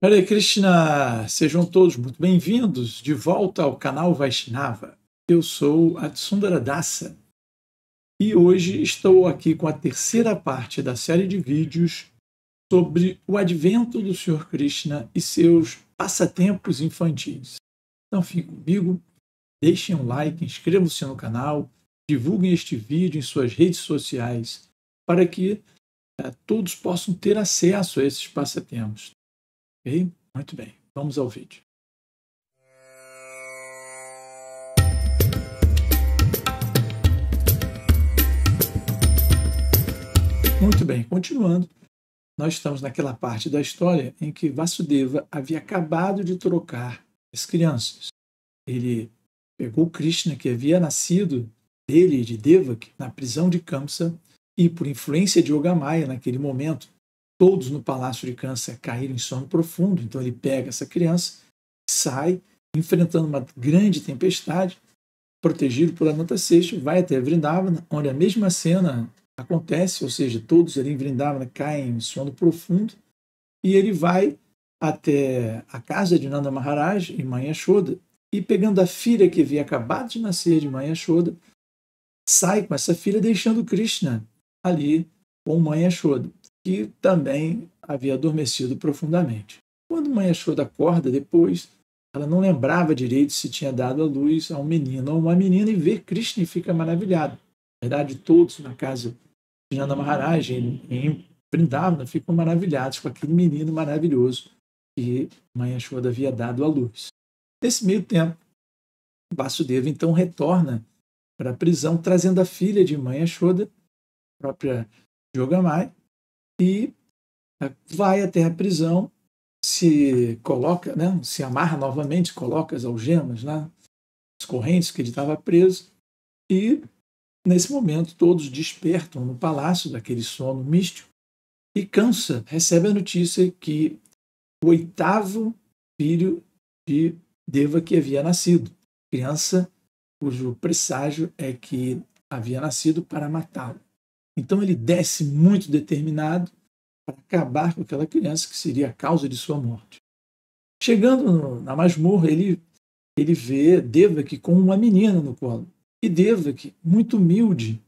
Hare Krishna, sejam todos muito bem-vindos de volta ao canal Vaishnava. Eu sou a Sundara Dasa e hoje estou aqui com a terceira parte da série de vídeos sobre o advento do Senhor Krishna e seus passatempos infantis. Então fiquem comigo, deixem um like, inscrevam-se no canal, divulguem este vídeo em suas redes sociais para que todos possam ter acesso a esses passatempos. Ok? Muito bem, vamos ao vídeo. Muito bem, continuando, nós estamos naquela parte da história em que Vasudeva havia acabado de trocar as crianças. Ele pegou Krishna, que havia nascido dele e de Devaki, na prisão de Kamsa, e por influência de Yogamaya, naquele momento, todos no palácio de Kamsa caíram em sono profundo, então ele pega essa criança, sai, enfrentando uma grande tempestade, protegido por Anantasesha, vai até Vrindavana, onde a mesma cena acontece, ou seja, todos ali em Vrindavana caem em sono profundo, e ele vai até a casa de Nanda Maharaj, em Mãe Yashoda, e pegando a filha que havia acabado de nascer de Mãe Yashoda, sai com essa filha, deixando Krishna ali com Mãe Yashoda, que também havia adormecido profundamente. Quando Mãe Yashoda acorda depois, ela não lembrava direito se tinha dado à luz a um menino ou uma menina, e vê Krishna e fica maravilhado. Na verdade, todos na casa de Nanda Maharaj, em Vrindavana, ficam maravilhados com aquele menino maravilhoso que Mãe Yashoda havia dado à luz. Nesse meio tempo, Vasudeva então retorna para a prisão, trazendo a filha de Mãe Yashoda, própria Yogamaya, e vai até a prisão, se coloca, se amarra novamente, coloca as algemas, as correntes que ele estava preso, e nesse momento todos despertam no palácio daquele sono místico, e Kamsa recebe a notícia que o 8º filho de Devaki havia nascido, criança cujo presságio é que havia nascido para matá-lo. Então ele desce muito determinado para acabar com aquela criança que seria a causa de sua morte. Chegando na masmorra, ele vê Devaki com uma menina no colo. E Devaki, muito humilde,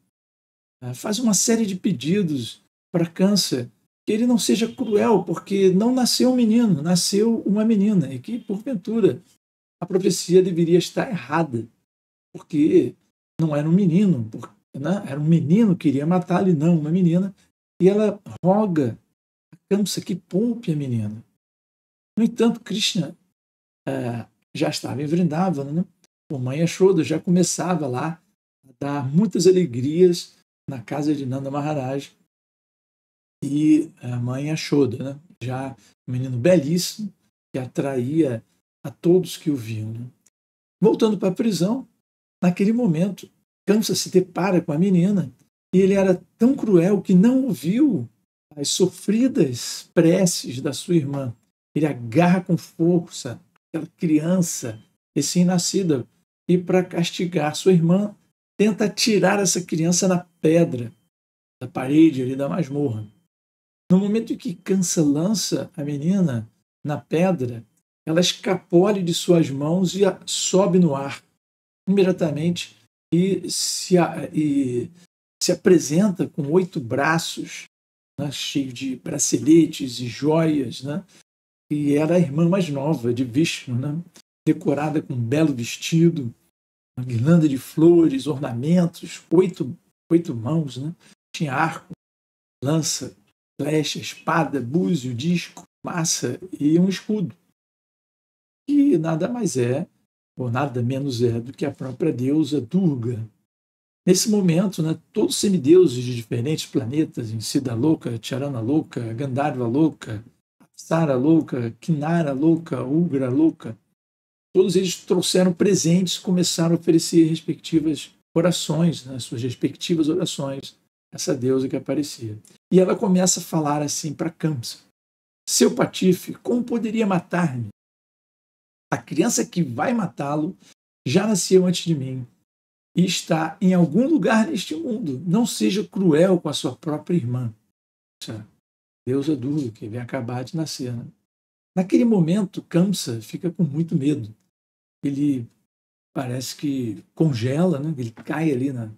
faz uma série de pedidos para Kamsa que ele não seja cruel, porque não nasceu um menino, nasceu uma menina, e que, porventura, a profecia deveria estar errada, porque não era um menino, era um menino que iria matá-lo e não uma menina, e ela roga a Kamsa que poupe a menina. No entanto, Krishna já estava em Vrindavana, por Mãe Yashoda, já começava lá a dar muitas alegrias na casa de Nanda Maharaj e a Mãe Yashoda, já um menino belíssimo que atraía a todos que o viam. Voltando para a prisão, naquele momento, Kamsa se depara com a menina e ele era tão cruel que não ouviu as sofridas preces da sua irmã. Ele agarra com força aquela criança recém-nascida e, para castigar sua irmã, tenta tirar essa criança na pedra da parede ali da masmorra. No momento em que Kamsa lança a menina na pedra, ela escapole de suas mãos e sobe no ar imediatamente e se apresenta com 8 braços, cheio de braceletes e joias, e era a irmã mais nova de Vishnu, decorada com um belo vestido, uma guirlanda de flores, ornamentos, 8 mãos, tinha arco, lança, flecha, espada, búzio, disco, massa e um escudo. E nada mais é, ou nada menos é, do que a própria deusa Durga. Nesse momento, todos os semideuses de diferentes planetas, em Siddhaloka, Charana Loka, Gandharva Loka, Apsara Loka, Kinara Loka, Ugra Loka, todos eles trouxeram presentes e começaram a oferecer respectivas orações, suas respectivas orações, a essa deusa que aparecia. E ela começa a falar assim para Kamsa: seu patife, como poderia matar-me? A criança que vai matá-lo já nasceu antes de mim e está em algum lugar neste mundo. Não seja cruel com a sua própria irmã. Deusa Durga, que vem acabar de nascer. Naquele momento, Kamsa fica com muito medo. Ele parece que congela, né? Ele cai ali na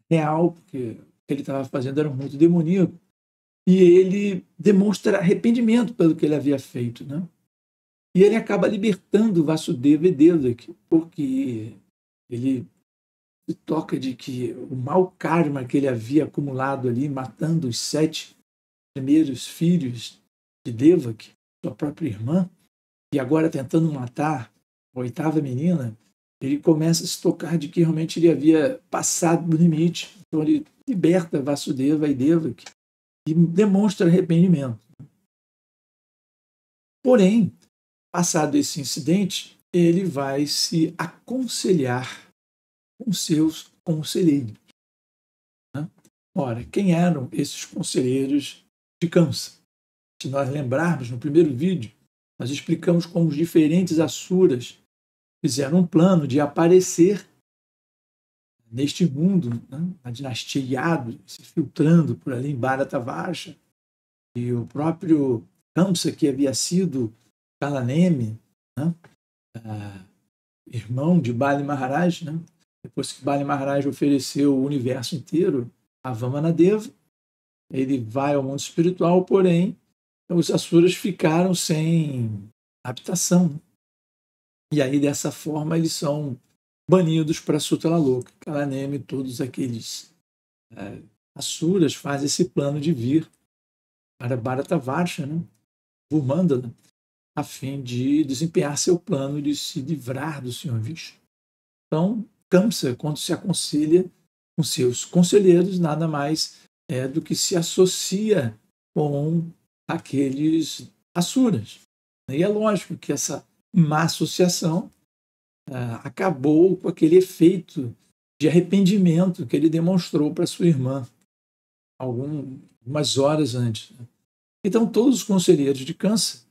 real, porque o que ele estava fazendo era muito demoníaco. E ele demonstra arrependimento pelo que ele havia feito, né? E ele acaba libertando Vasudeva e Devaki, porque ele se toca de que o mau karma que ele havia acumulado ali, matando os 7 primeiros filhos de Devaki, sua própria irmã, e agora tentando matar a 8ª menina, ele começa a se tocar de que realmente ele havia passado do limite. Então ele liberta Vasudeva e Devaki e demonstra arrependimento. Porém, passado esse incidente, ele vai se aconselhar com seus conselheiros. Né? Ora, quem eram esses conselheiros de Kamsa? Se nós lembrarmos, no primeiro vídeo, nós explicamos como os diferentes asuras fizeram um plano de aparecer neste mundo, né? A dinastia Yadu, se filtrando por ali em Bharatavarsha, e o próprio Kamsa, que havia sido Kalanemi, né? Irmão de Bali Maharaj, né? Depois que Bali Maharaj ofereceu o universo inteiro a Vamanadeva, ele vai ao mundo espiritual, porém, os asuras ficaram sem habitação. E aí, dessa forma, eles são banidos para Sutala Loka. Kalanemi e todos aqueles asuras fazem esse plano de vir para Bharatavarsha, né? Vurmandala, a fim de desempenhar seu plano de se livrar do Senhor Vishnu. Então, Kamsa, quando se aconselha com seus conselheiros, nada mais é do que se associa com aqueles asuras. E é lógico que essa má associação acabou com aquele efeito de arrependimento que ele demonstrou para sua irmã algumas horas antes. Então, todos os conselheiros de Kamsa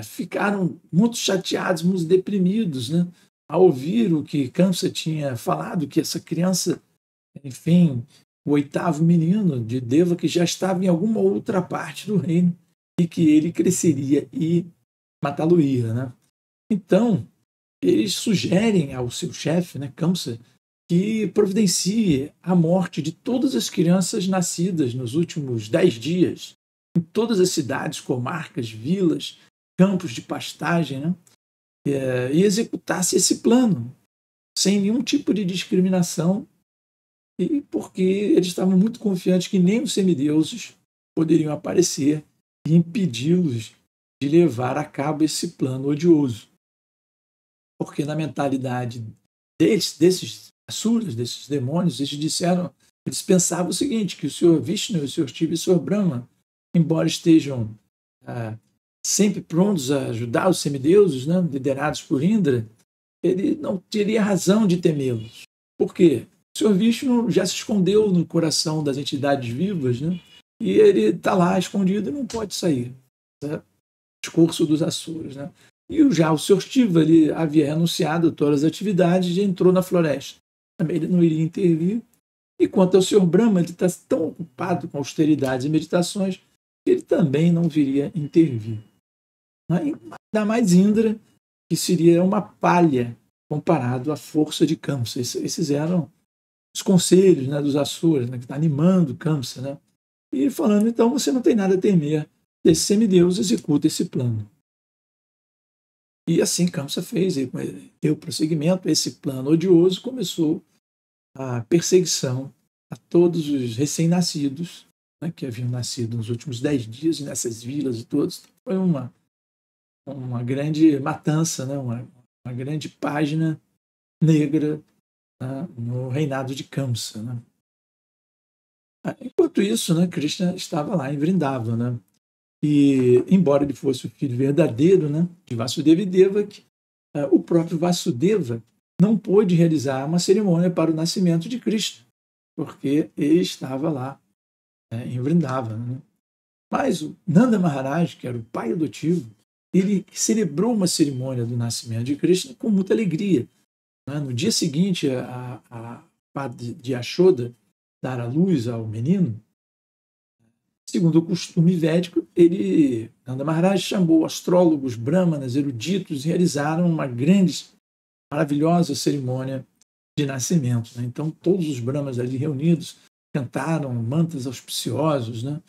ficaram muito chateados, muito deprimidos, né? Ao ouvir o que Kamsa tinha falado, que essa criança, enfim, o 8º menino de Deva, que já estava em alguma outra parte do reino e que ele cresceria e matá-lo-ia, né? Então, eles sugerem ao seu chefe, né, Kamsa, que providencie a morte de todas as crianças nascidas nos últimos 10 dias, em todas as cidades, comarcas, vilas, campos de pastagem, né? E executasse esse plano, sem nenhum tipo de discriminação, e porque eles estavam muito confiantes que nem os semideuses poderiam aparecer e impedi-los de levar a cabo esse plano odioso. Porque na mentalidade desses asuras, desses demônios, eles pensavam o seguinte, que o Senhor Vishnu, o Senhor Shiva e o Senhor Brahma, embora estejam sempre prontos a ajudar os semideuses, né, liderados por Indra, ele não teria razão de temê-los. Por quê? O Senhor Vishnu já se escondeu no coração das entidades vivas, né, e ele está lá escondido e não pode sair. Né? Discurso dos asuras. Né? E já o Senhor Shiva, ele havia renunciado a todas as atividades e entrou na floresta. Também ele não iria intervir. E quanto ao Senhor Brahma, ele está tão ocupado com austeridades e meditações que ele também não viria intervir. Ainda mais Indra, que seria uma palha comparado à força de Kamsa. Esses eram os conselhos, né, dos asuras, né, que está animando Kamsa. Né? E falando, então, você não tem nada a temer desse semideus, executa esse plano. E assim Kamsa fez, ele deu prosseguimento a esse plano odioso, começou a perseguição a todos os recém-nascidos, né, que haviam nascido nos últimos 10 dias, nessas vilas e todos. Foi uma grande matança, né, uma grande página negra, né, no reinado de Kamsa. Né. Enquanto isso, né, Krishna estava lá em Vrindavan, né, e embora ele fosse o filho verdadeiro, né, de Vasudeva e Devaki, o próprio Vasudeva não pôde realizar uma cerimônia para o nascimento de Krishna, porque ele estava lá em Vrindavan. Né. Mas o Nanda Maharaj, que era o pai adotivo, ele celebrou uma cerimônia do nascimento de Krishna com muita alegria. Né. No dia seguinte, a padre de Yashoda dar à luz ao menino, Segundo o costume védico, Nanda Maharaj chamou astrólogos, brahmanas, eruditos e realizaram uma grande, maravilhosa cerimônia de nascimento. Né? Então, todos os brahmanas ali reunidos cantaram mantras auspiciosos, né?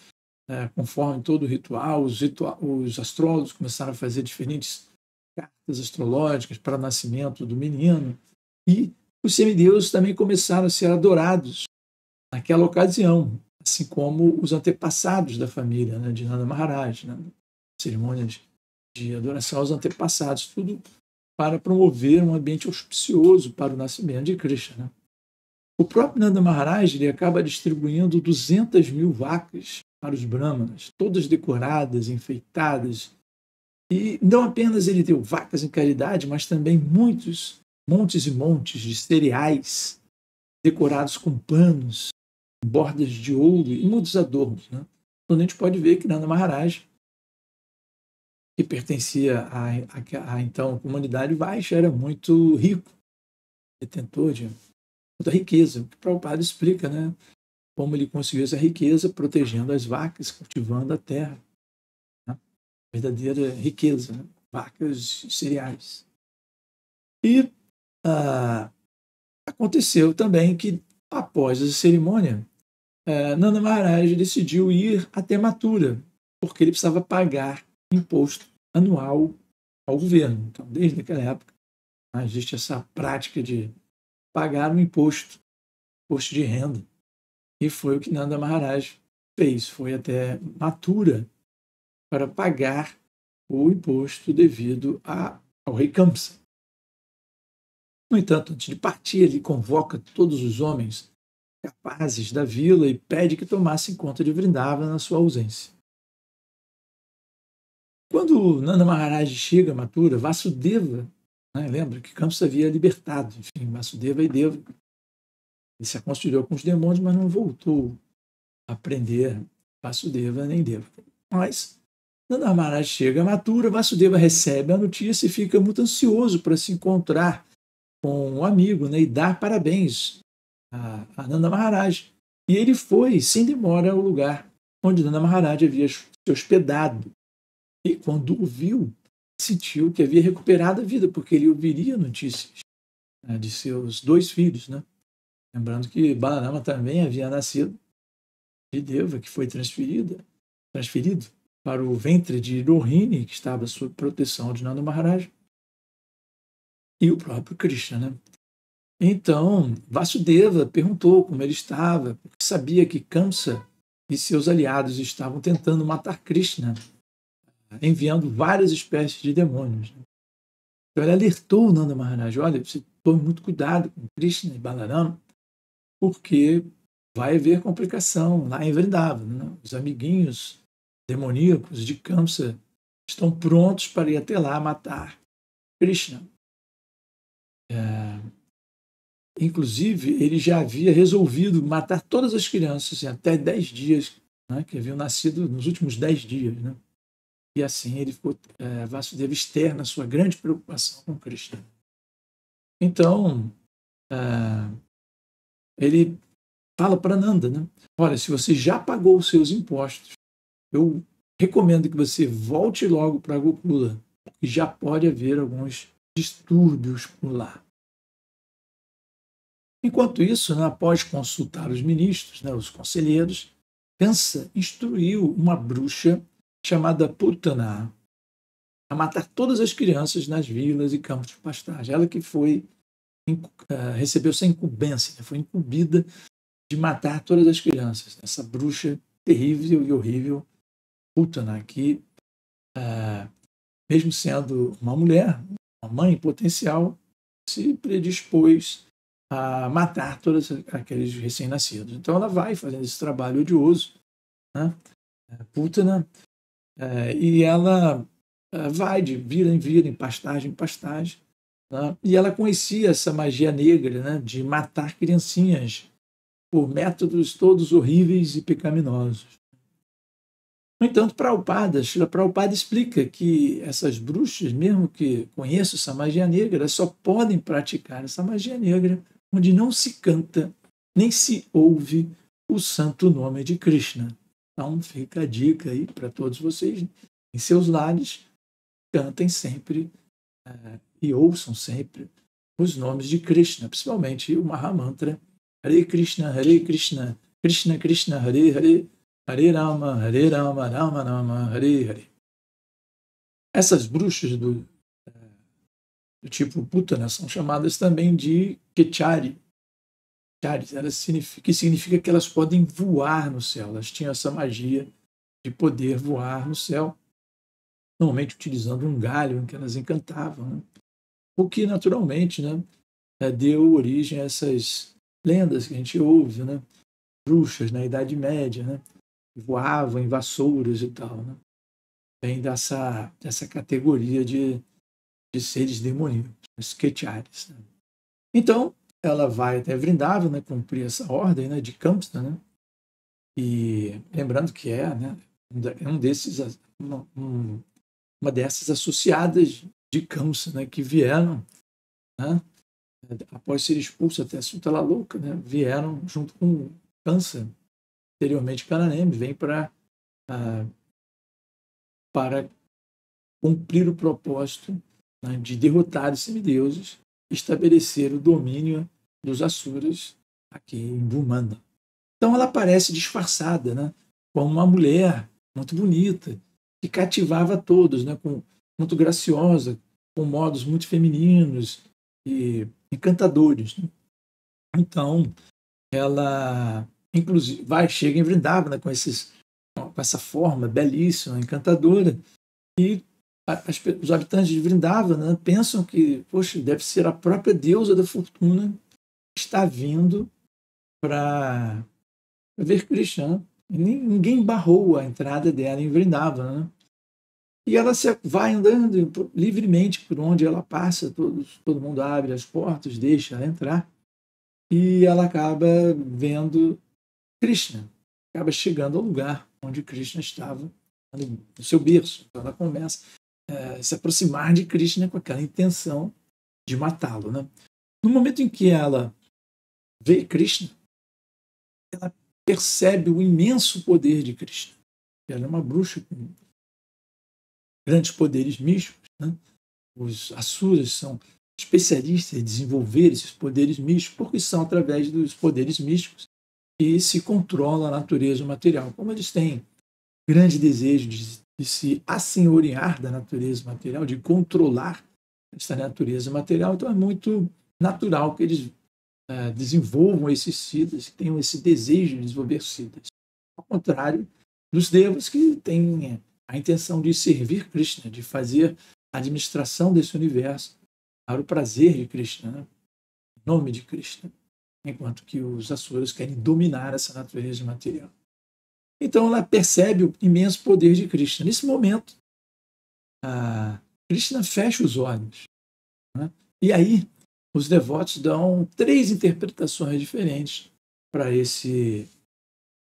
Conforme todo o ritual, os astrólogos começaram a fazer diferentes cartas astrológicas para o nascimento do menino, e os semideuses também começaram a ser adorados naquela ocasião, assim como os antepassados da família, né, de Nanda Maharaj, né, cerimônias de adoração aos antepassados, tudo para promover um ambiente auspicioso para o nascimento de Krishna. Né. O próprio Nanda Maharaj ele acaba distribuindo 200.000 vacas para os brahmanas, todas decoradas, enfeitadas. E não apenas ele deu vacas em caridade, mas também muitos montes e montes de cereais decorados com panos, bordas de ouro e muitos adornos. Né? Então a gente pode ver que Nanda Maharaj, que pertencia à então comunidade Vaishya, era muito rico, detentor de muita riqueza. O que Prabhupada explica, né? Como ele conseguiu essa riqueza protegendo as vacas, cultivando a terra. Né? Verdadeira riqueza, né? Vacas e cereais. E aconteceu também que, após essa cerimônia, Nanda Maharaj decidiu ir até Mathura, porque ele precisava pagar imposto anual ao governo. Então, desde aquela época, existe essa prática de pagar um imposto de renda. E foi o que Nanda Maharaj fez, foi até Mathura para pagar o imposto devido ao rei Kamsa. No entanto, antes de partir, ele convoca todos os homens capazes da vila e pede que tomassem conta de Vrindavana na sua ausência. Quando Nanda Maharaj chega a Mathura, Vasudeva, lembra que Kamsa havia libertado, enfim, Vasudeva e Deva. Ele se aconselhou com os demônios, mas não voltou a prender Vasudeva nem Deva. Mas Nanda Maharaj chega a Mathura, Vasudeva recebe a notícia e fica muito ansioso para se encontrar com um amigo, né, e dar parabéns a Nanda Maharaj. E ele foi, sem demora, ao lugar onde Nanda Maharaj havia se hospedado. E quando o viu, sentiu que havia recuperado a vida, porque ele ouviria notícias, né, de seus 2 filhos. Né? Lembrando que Balarama também havia nascido de Deva, que foi transferido para o ventre de Rohini, que estava sob proteção de Nanda Maharaj, e o próprio Krishna. Né? Então, Vasudeva perguntou como ele estava, porque sabia que Kamsa e seus aliados estavam tentando matar Krishna, enviando várias espécies de demônios. Então, ele alertou Nanda Maharaj: olha, você tome muito cuidado com Krishna e Balarama, porque vai haver complicação lá em Vrindavana. Né? Os amiguinhos demoníacos de Kamsa estão prontos para ir até lá matar Krishna. Inclusive, ele já havia resolvido matar todas as crianças em até 10 dias, né, que haviam nascido nos últimos 10 dias. Né? E assim ele ficou, Vasudeva externa a sua grande preocupação com Krishna. Então, ele fala para Nanda, né? Olha, se você já pagou os seus impostos, eu recomendo que você volte logo para Gokula, porque já pode haver alguns distúrbios por lá. Enquanto isso, né, após consultar os ministros, né, os conselheiros, Kamsa instruiu uma bruxa chamada Putana a matar todas as crianças nas vilas e campos de pastagem. Ela que recebeu essa incumbência, né, foi incumbida de matar todas as crianças. Essa bruxa terrível e horrível, Putana, que, mesmo sendo uma mulher, uma mãe potencial, se predispôs a matar todos aqueles recém-nascidos. Então ela vai fazendo esse trabalho odioso, né? Putana, e ela vai de vira em vira, em pastagem em pastagem, né? E ela conhecia essa magia negra, né, de matar criancinhas por métodos todos horríveis e pecaminosos. No entanto, Srila Prabhupada explica que essas bruxas, mesmo que conheçam essa magia negra, só podem praticar essa magia negra onde não se canta nem se ouve o santo nome de Krishna. Então fica a dica aí para todos vocês. Em seus lares, cantem sempre e ouçam sempre os nomes de Krishna, principalmente o Mahamantra Hare Krishna, Krishna Krishna, Hare Hare, Hare Rama, Rama Rama, Hare Hare. Essas bruxas do tipo Putana são chamadas também de Kechari. Que significa que elas podem voar no céu. Elas tinham essa magia de poder voar no céu, normalmente utilizando um galho em que elas encantavam, né? O que naturalmente, né, deu origem a essas lendas que a gente ouve, né? Bruxas na Idade Média, né? Que voavam em vassouras e tal, né? Vem dessa categoria de seres demoníacos, os Kecharis, né? Então, ela vai até Vrindavan, né, cumprir essa ordem, né, de Kamsa, né? E lembrando que né, uma dessas associadas de Kamsa, né, que vieram, né, após ser expulso até Sutala Louca, né, vieram junto com Kamsa, anteriormente Cananem, vem para cumprir o propósito, né, de derrotar os semideuses, estabelecer o domínio dos Asuras aqui em Bhumanda. Então ela aparece disfarçada, né, como uma mulher muito bonita, que cativava todos, né, muito graciosa, com modos muito femininos e encantadores, né? Então ela, inclusive, chega em Vrindavan, né, com essa forma belíssima, encantadora, e os habitantes de Vrindavan, né, pensam que, poxa, deve ser a própria deusa da fortuna que está vindo para ver Krishna. Ninguém barrou a entrada dela em Vrindavan, né? E ela vai andando livremente por onde ela passa, todo mundo abre as portas, deixa ela entrar, e ela acaba vendo Krishna, acaba chegando ao lugar onde Krishna estava, no seu berço. Então ela começa a se aproximar de Krishna com aquela intenção de matá-lo, né? No momento em que ela vê Krishna, ela percebe o imenso poder de Krishna. Ela é uma bruxa com grandes poderes místicos, né? Os asuras são especialistas em desenvolver esses poderes místicos, porque são através dos poderes místicos que se controla a natureza material. Como eles têm grande desejo de se assenhorear da natureza material, de controlar essa natureza material, então é muito natural que eles desenvolvam esses siddhas, que tenham esse desejo de desenvolver siddhas. Ao contrário dos devas, que têm a intenção de servir Krishna, de fazer a administração desse universo para o prazer de Krishna, né? Em nome de Krishna, enquanto que os asuras querem dominar essa natureza material. Então ela percebe o imenso poder de Krishna. Nesse momento, Krishna fecha os olhos, né? E aí os devotos dão 3 interpretações diferentes para esse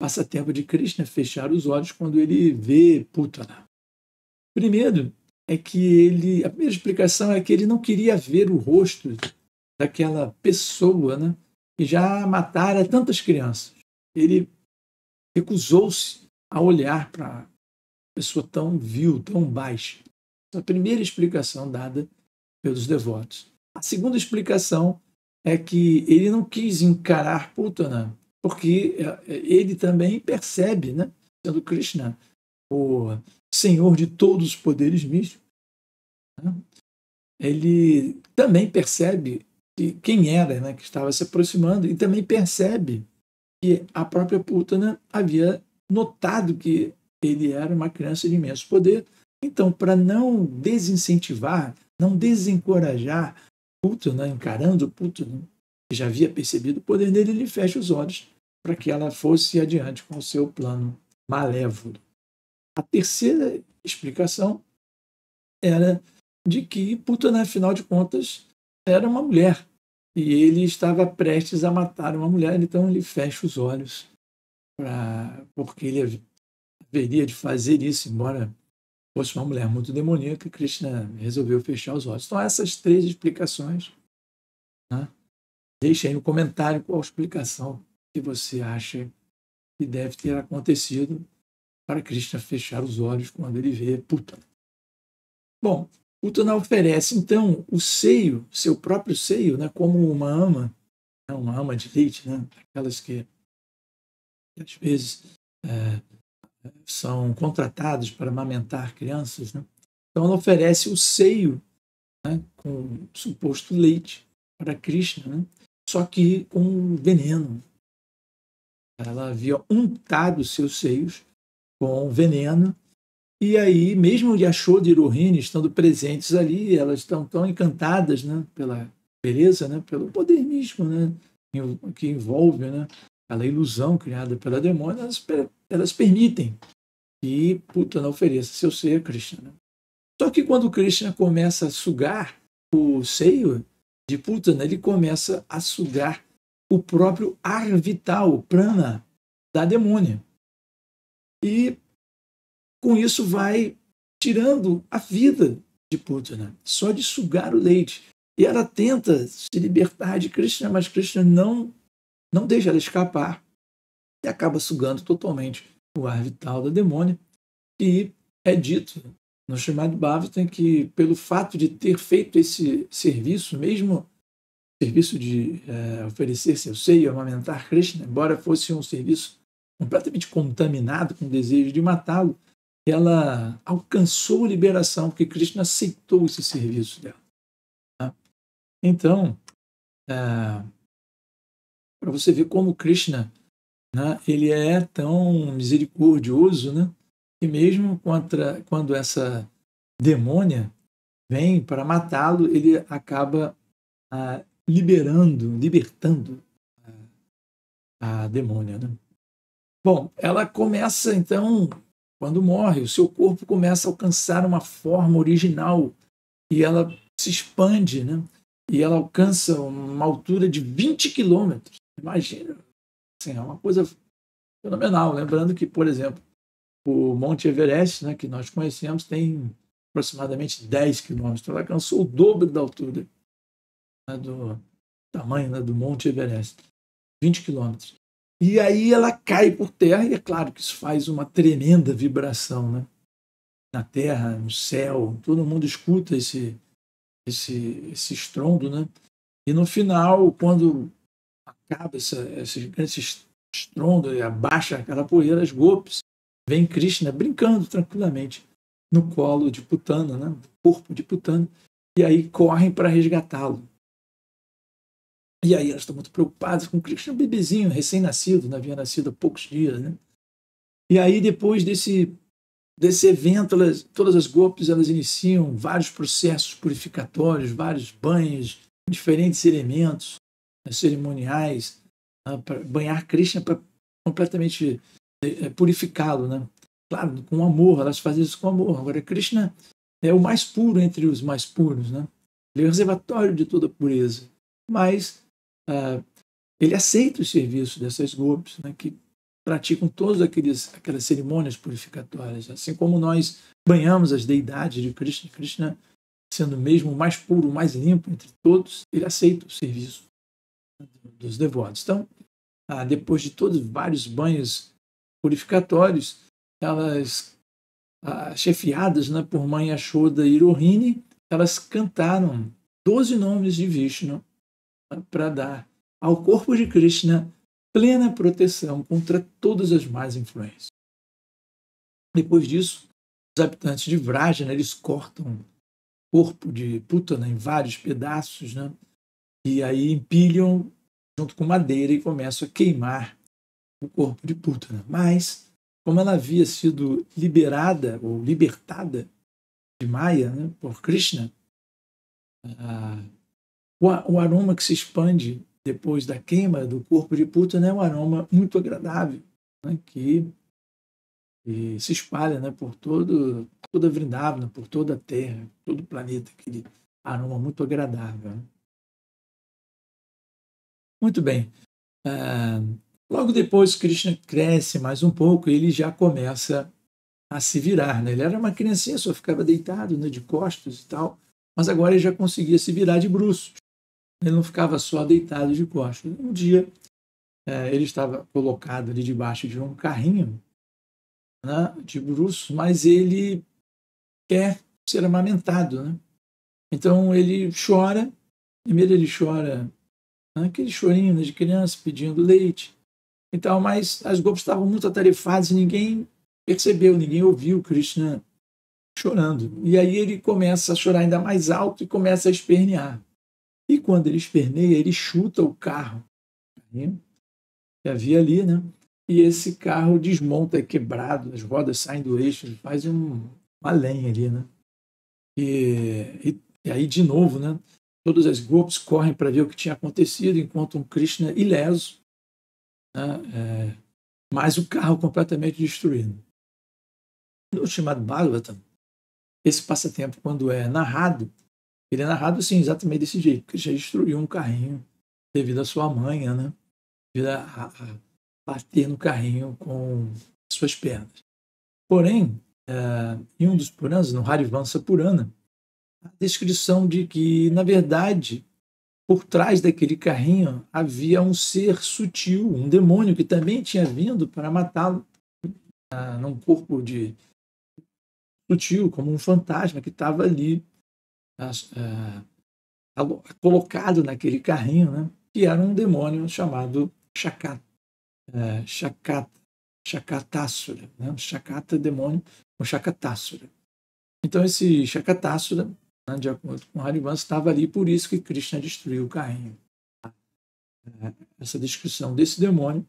passatempo de Krishna fechar os olhos quando ele vê Putana. Primeiro é que a primeira explicação é que ele não queria ver o rosto daquela pessoa, né, que já matara tantas crianças. Ele recusou-se a olhar para uma pessoa tão vil, tão baixa. Essa é a primeira explicação dada pelos devotos. A segunda explicação é que ele não quis encarar Putana, porque ele também percebe, né, sendo Krishna o senhor de todos os poderes místicos, né, ele também percebe quem era, né, que estava se aproximando, e também percebe que a própria Putana havia notado que ele era uma criança de imenso poder. Então, para não desincentivar, não desencorajar Putana, encarando Putana, que já havia percebido o poder dele, ele fecha os olhos para que ela fosse adiante com o seu plano malévolo. A terceira explicação era de que Putana, afinal de contas, era uma mulher e ele estava prestes a matar uma mulher, então ele fecha os olhos porque ele haveria de fazer isso, embora fosse uma mulher muito demoníaca. Krishna resolveu fechar os olhos. Então, essas 3 explicações, né? Deixe aí no comentário qual a explicação que você acha que deve ter acontecido. para Krishna fechar os olhos quando ele vê Putana. Bom, Putana oferece, então, o seio, seu próprio seio, né, como uma ama de leite, né, aquelas que às vezes são contratadas para amamentar crianças. Né? Então, ela oferece o seio, né, com suposto leite para Krishna, né, só que com veneno. Ela havia untado seus seios com veneno. E aí, mesmo Yashoda e Rohini estando presentes ali, elas estão tão encantadas, né, pela beleza, né, pelo poder místico, né, que envolve, né, aquela ilusão criada pela demônia, elas permitem que Putana ofereça seu seio a Krishna. Né. Só que quando Krishna começa a sugar o seio de Putana, ele começa a sugar o próprio ar vital, o prana da demônia. E com isso vai tirando a vida de Putana, só de sugar o leite. E ela tenta se libertar de Krishna, mas Krishna não deixa ela escapar e acaba sugando totalmente o ar vital da demônia. E é dito no Srimad Bhagavatam que, pelo fato de ter feito esse serviço, mesmo serviço de oferecer seu seio, amamentar Krishna, embora fosse um serviço completamente contaminado com o desejo de matá-lo, ela alcançou liberação, porque Krishna aceitou esse serviço dela. Tá? Então, para você ver como Krishna, né, ele é tão misericordioso, né, que mesmo quando essa demônia vem para matá-lo, ele acaba libertando a demônia. Né? Bom, ela começa, então, quando morre, o seu corpo começa a alcançar uma forma original e ela se expande, né? E ela alcança uma altura de 20 quilômetros. Imagina, assim, é uma coisa fenomenal. Lembrando que, por exemplo, o Monte Everest, né, que nós conhecemos, tem aproximadamente 10 quilômetros. Ela alcançou o dobro da altura, né, do tamanho, né, do Monte Everest, 20 quilômetros. E aí ela cai por terra, e é claro que isso faz uma tremenda vibração, né? Na terra, no céu, todo mundo escuta esse estrondo, né? E no final, quando acaba esse estrondo e abaixa aquela poeira, as golpes, vem Krishna brincando tranquilamente no colo de Putana, né? No corpo de Putana, e aí correm para resgatá-lo. E aí elas estão muito preocupadas com o Krishna, um bebezinho, recém-nascido, né? Havia nascido há poucos dias. Né? E aí, depois desse evento, todas as golpes elas iniciam vários processos purificatórios, vários banhos, diferentes elementos, né, cerimoniais, né, para banhar Krishna, para completamente purificá-lo. Né? Claro, com amor, elas fazem isso com amor. Agora, Krishna é o mais puro entre os mais puros. Né? Ele é o reservatório de toda pureza. Mas ele aceita o serviço dessas golpes, né, que praticam todas aquelas cerimônias purificatórias. Assim como nós banhamos as deidades de Krishna, Krishna, sendo mesmo o mais puro, o mais limpo entre todos, ele aceita o serviço dos devotos. Então, depois de todos vários banhos purificatórios, elas, chefiadas, né, por mãe Yashoda e Rohini, elas cantaram 12 nomes de Vishnu para dar ao corpo de Krishna plena proteção contra todas as más influências. Depois disso, os habitantes de Vraja, né, eles cortam o corpo de Putana em vários pedaços, né, e aí empilham junto com madeira e começam a queimar o corpo de Putana. Mas, como ela havia sido liberada ou libertada de Maya, né, por Krishna, o aroma que se expande depois da queima do corpo de Putana é um aroma muito agradável, né, que se espalha, né, por toda Vrindavana, por toda a Terra, todo o planeta, aquele aroma muito agradável. Né? Muito bem. Logo depois, Krishna cresce mais um pouco e ele já começa a se virar. Né? Ele era uma criancinha, só ficava deitado, né, de costas e tal, mas agora ele já conseguia se virar de bruços. Ele não ficava só deitado de costas. Um dia, ele estava colocado ali debaixo de um carrinho né, de bruços, mas ele quer ser amamentado, né? Então ele chora, primeiro ele chora, né, aquele chorinho, né, de criança pedindo leite e tal, mas as golpes estavam muito atarefadas e ninguém percebeu, ninguém ouviu Krishna chorando. E aí ele começa a chorar ainda mais alto e começa a espernear. E quando ele esperneia, ele chuta o carro, né, que havia ali, né? E esse carro desmonta, é quebrado, as rodas saem do eixo, ele faz uma lenha ali, né? E aí, de novo, né? Todas as golpes correm para ver o que tinha acontecido, enquanto um Krishna ileso, né? Mas o carro completamente destruído. No Srimad Bhagavatam, esse passatempo, quando é narrado, ele é narrado assim, exatamente desse jeito, que já destruiu um carrinho devido à sua manha, né? Devido a bater no carrinho com suas pernas. Porém, em um dos Puranas, no Harivansa Purana, a descrição de que, na verdade, por trás daquele carrinho havia um ser sutil, um demônio que também tinha vindo para matá-lo, num corpo de sutil, como um fantasma que estava ali colocado naquele carrinho, né? Que era um demônio chamado Shakatasura, né? Shakata, demônio, o Shakatasura. Então esse Shakatasura, né, de acordo com Harivansa, estava ali, por isso que Krishna destruiu o carrinho. Essa descrição desse demônio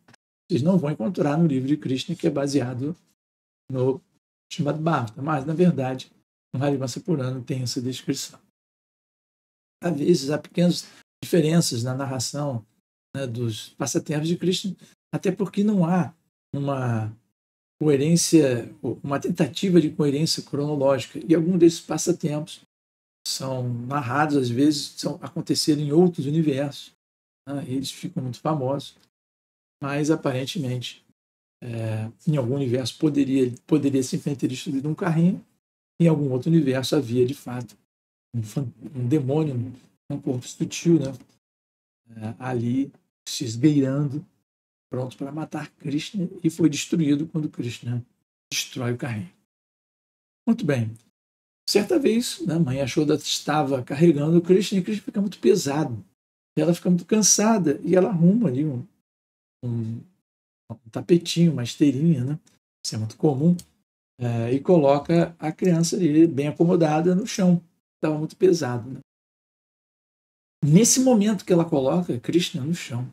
vocês não vão encontrar no livro de Krishna, que é baseado no Srimad Bhagavatam, mas na verdade no Harivansa Purana tem essa descrição. Às vezes há pequenas diferenças na narração, né, dos passatempos de Krishna, até porque não há uma coerência, uma tentativa de coerência cronológica. E alguns desses passatempos são narrados, às vezes, aconteceram em outros universos, né? Eles ficam muito famosos, mas aparentemente, em algum universo poderia simplesmente ter destruído um carrinho, em algum outro universo havia, de fato, um demônio, um corpo sutil, né? Ali se esgueirando, pronto para matar Krishna, e foi destruído quando Krishna destrói o carrinho. Muito bem. Certa vez, né, a mãe Yashoda estava carregando o Krishna, e Krishna fica muito pesado. E ela fica muito cansada, e ela arruma ali um tapetinho, uma esteirinha, né? Isso é muito comum, e coloca a criança ali bem acomodada no chão. Estava muito pesado, né? Nesse momento que ela coloca Krishna no chão,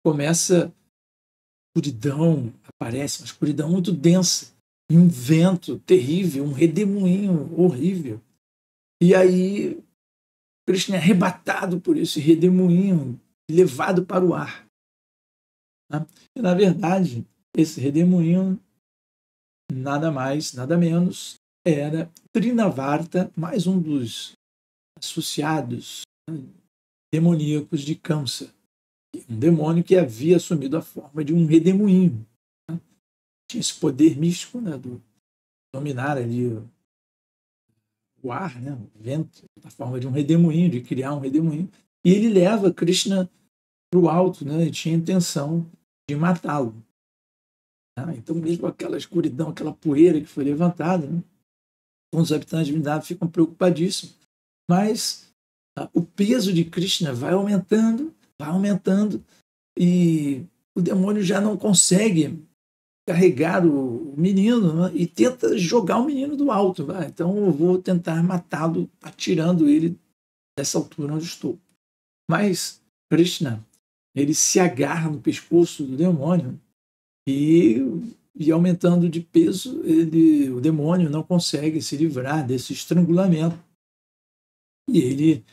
começa escuridão, aparece uma escuridão muito densa, e um vento terrível, um redemoinho horrível. E aí Krishna é arrebatado por esse redemoinho, levado para o ar. Né? E, na verdade, esse redemoinho, nada mais, nada menos, era Trinavarta, mais um dos associados, né, demoníacos de Kamsa. Um demônio que havia assumido a forma de um redemoinho. Né? Tinha esse poder místico, né, do dominar ali o ar, né, o vento, na forma de um redemoinho, de criar um redemoinho. E ele leva Krishna para o alto, né, e tinha a intenção de matá-lo. Né? Então, mesmo aquela escuridão, aquela poeira que foi levantada, né, os habitantes de Vrindavan ficam preocupadíssimos. Mas o peso de Krishna vai aumentando, e o demônio já não consegue carregar o menino, né, e tenta jogar o menino do alto. Então eu vou tentar matá-lo atirando ele dessa altura onde estou. Mas Krishna, ele se agarra no pescoço do demônio e aumentando de peso, o demônio não consegue se livrar desse estrangulamento e ele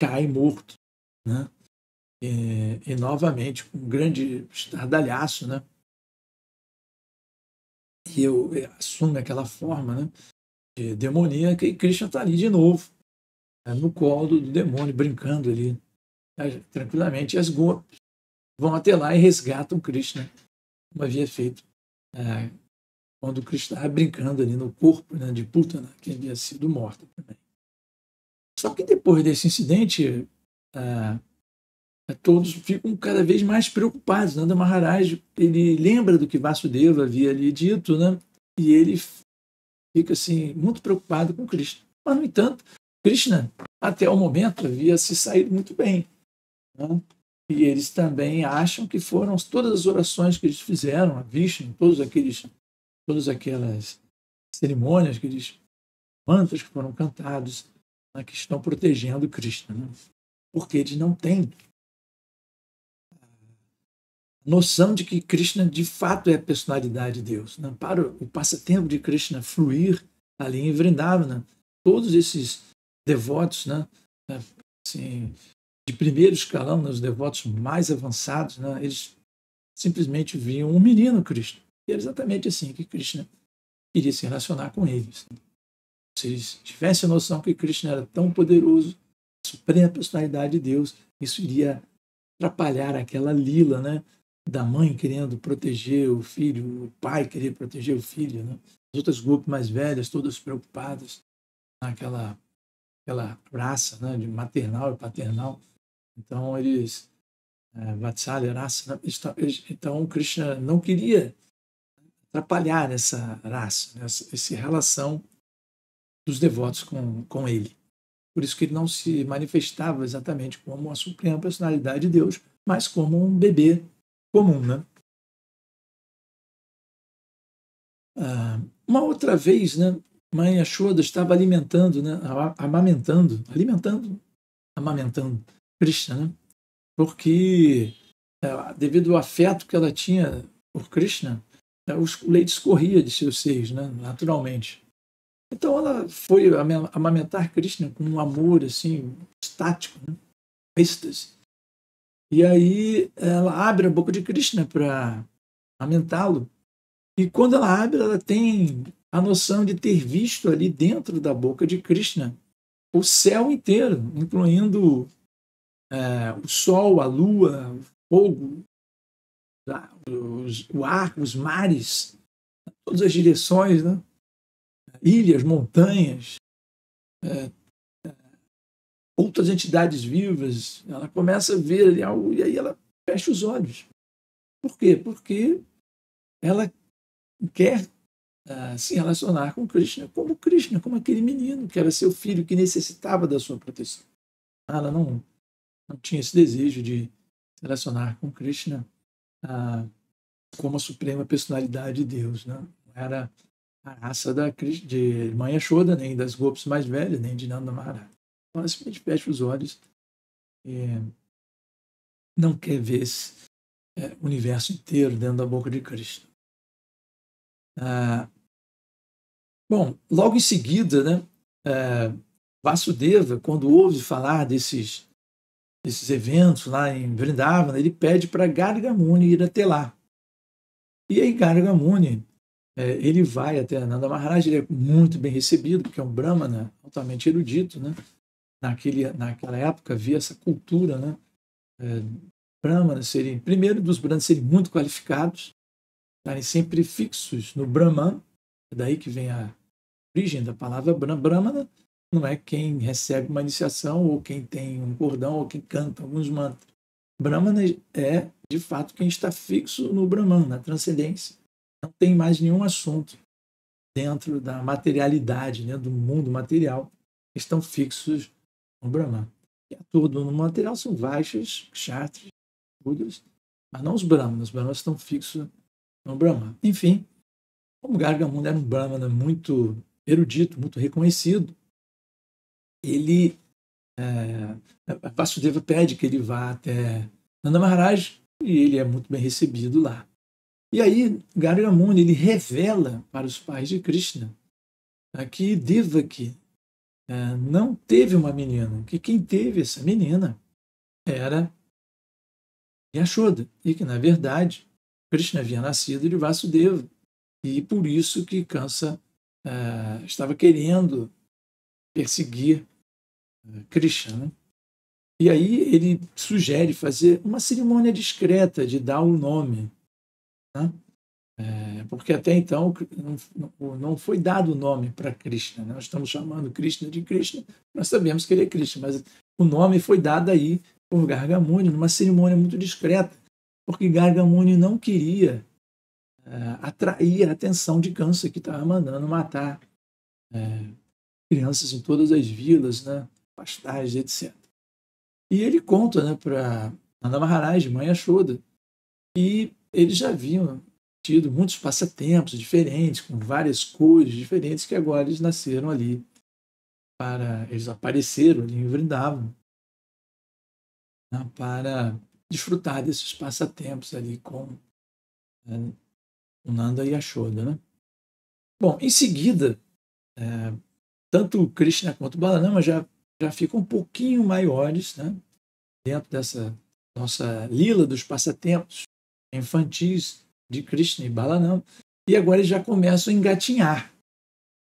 cai morto, né? E novamente, com um grande estardalhaço, né? E assume aquela forma, né, de demoníaca, e Krishna está ali de novo, né, no colo do demônio, brincando ali, né, tranquilamente. E as golpes vão até lá e resgatam Krishna, como havia feito quando Krishna estava brincando ali no corpo, né, de Putana, que havia sido morta também. Só que depois desse incidente, todos ficam cada vez mais preocupados. Nanda Maharaj, ele lembra do que Vasudeva havia lhe dito, né? e ele fica assim, muito preocupado com Krishna. Mas, no entanto, Krishna, até o momento, havia se saído muito bem, né? E eles também acham que foram todas as orações que eles fizeram a Vishnu, todas aquelas cerimônias, aqueles mantras que foram cantados, né, que estão protegendo Krishna, né? Porque eles não têm noção de que Krishna de fato é a personalidade de Deus, né? Para o passatempo de Krishna fluir ali em Vrindavana, todos esses devotos, né, assim, de primeiro escalão, né, os devotos mais avançados, né, eles simplesmente viam um menino Krishna. E era exatamente assim que Krishna queria se relacionar com eles. Se eles tivessem a noção que Krishna era tão poderoso, a suprema personalidade de Deus, isso iria atrapalhar aquela lila, né, da mãe querendo proteger o filho, o pai querer proteger o filho, né? As outras grupos mais velhas, todas preocupadas naquela raça, né, de maternal e paternal. Então eles Vatsalya, raça, né? Então Krishna não queria atrapalhar essa raça, essa relação dos devotos com ele. Por isso que ele não se manifestava exatamente como a suprema personalidade de Deus, mas como um bebê comum, né? Uma outra vez, né, mãe Yashoda estava alimentando, né, amamentando Krishna, né? Porque devido ao afeto que ela tinha por Krishna, o leite escorria de seus seios, né, naturalmente. Então ela foi amamentar Krishna com um amor assim estático, né, êxtase. E aí ela abre a boca de Krishna para amamentá-lo. E quando ela abre, ela tem a noção de ter visto ali dentro da boca de Krishna o céu inteiro, incluindo o sol, a lua, o fogo, o ar, os mares, todas as direções, né? Ilhas, montanhas, outras entidades vivas. Ela começa a ver ali algo e aí ela fecha os olhos. Por quê? Porque ela quer se relacionar com Krishna, como aquele menino que era seu filho, que necessitava da sua proteção. Ela não tinha esse desejo de se relacionar com Krishna como a suprema personalidade de Deus. Né? Não era a raça de Mãe Yashoda, nem das Gopis mais velhas, nem de Nanda Maharaj. Ela simplesmente fecha os olhos e não quer ver esse universo inteiro dentro da boca de Krishna. Bom, logo em seguida, né, Vasudeva, quando ouve falar desses eventos lá em Vrindavana, ele pede para Garga Muni ir até lá. E aí Garga Muni, ele vai até Nanda Maharaj, ele é muito bem recebido, porque é um brahmana altamente erudito, né? Naquela época havia essa cultura, né? Brahmanas primeiro dos brahmanas serem muito qualificados, estarem sempre fixos no Brahman, daí que vem a origem da palavra Brahmana, não é quem recebe uma iniciação ou quem tem um cordão ou quem canta alguns mantras. Brahmana é, de fato, quem está fixo no Brahman, na transcendência. Não tem mais nenhum assunto dentro da materialidade, né, do mundo material, estão fixos no Brahman. E tudo no material são Vaishyas, Kshatris, Shudras, mas não os Brahmanas. Os Brahmanas estão fixos no Brahman. Enfim, como Garga Muni era um Brahmana muito erudito, muito reconhecido, ele Vasudeva pede que ele vá até Nanda Maharaj e ele é muito bem recebido lá. E aí Garga Muni ele revela para os pais de Krishna que Devaki não teve uma menina, que quem teve essa menina era Yashoda, e que na verdade Krishna havia nascido de Vasudeva e por isso que Kansa estava querendo perseguir Krishna. Né? E aí ele sugere fazer uma cerimônia discreta de dar o nome, né? Porque até então não foi dado o nome para Krishna. Né? Nós estamos chamando Krishna de Krishna, nós sabemos que ele é Krishna, mas o nome foi dado aí por Garga Muni numa cerimônia muito discreta, porque Garga Muni não queria atrair a atenção de Kansa, que estava mandando matar crianças em todas as vilas, né, pastais, etc. E ele conta, né, para Nanda Maharaj, mãe Yashoda, e eles já haviam tido muitos passatempos diferentes, com várias cores diferentes, que agora eles nasceram ali, eles apareceram ali em Vrindavan, né, para desfrutar desses passatempos ali com o Nanda e Yashoda, né? Bom, em seguida, tanto o Krishna quanto o Balarama já ficam um pouquinho maiores, né, dentro dessa nossa lila dos passatempos infantis de Krishna e Balarama, e agora eles já começam a engatinhar,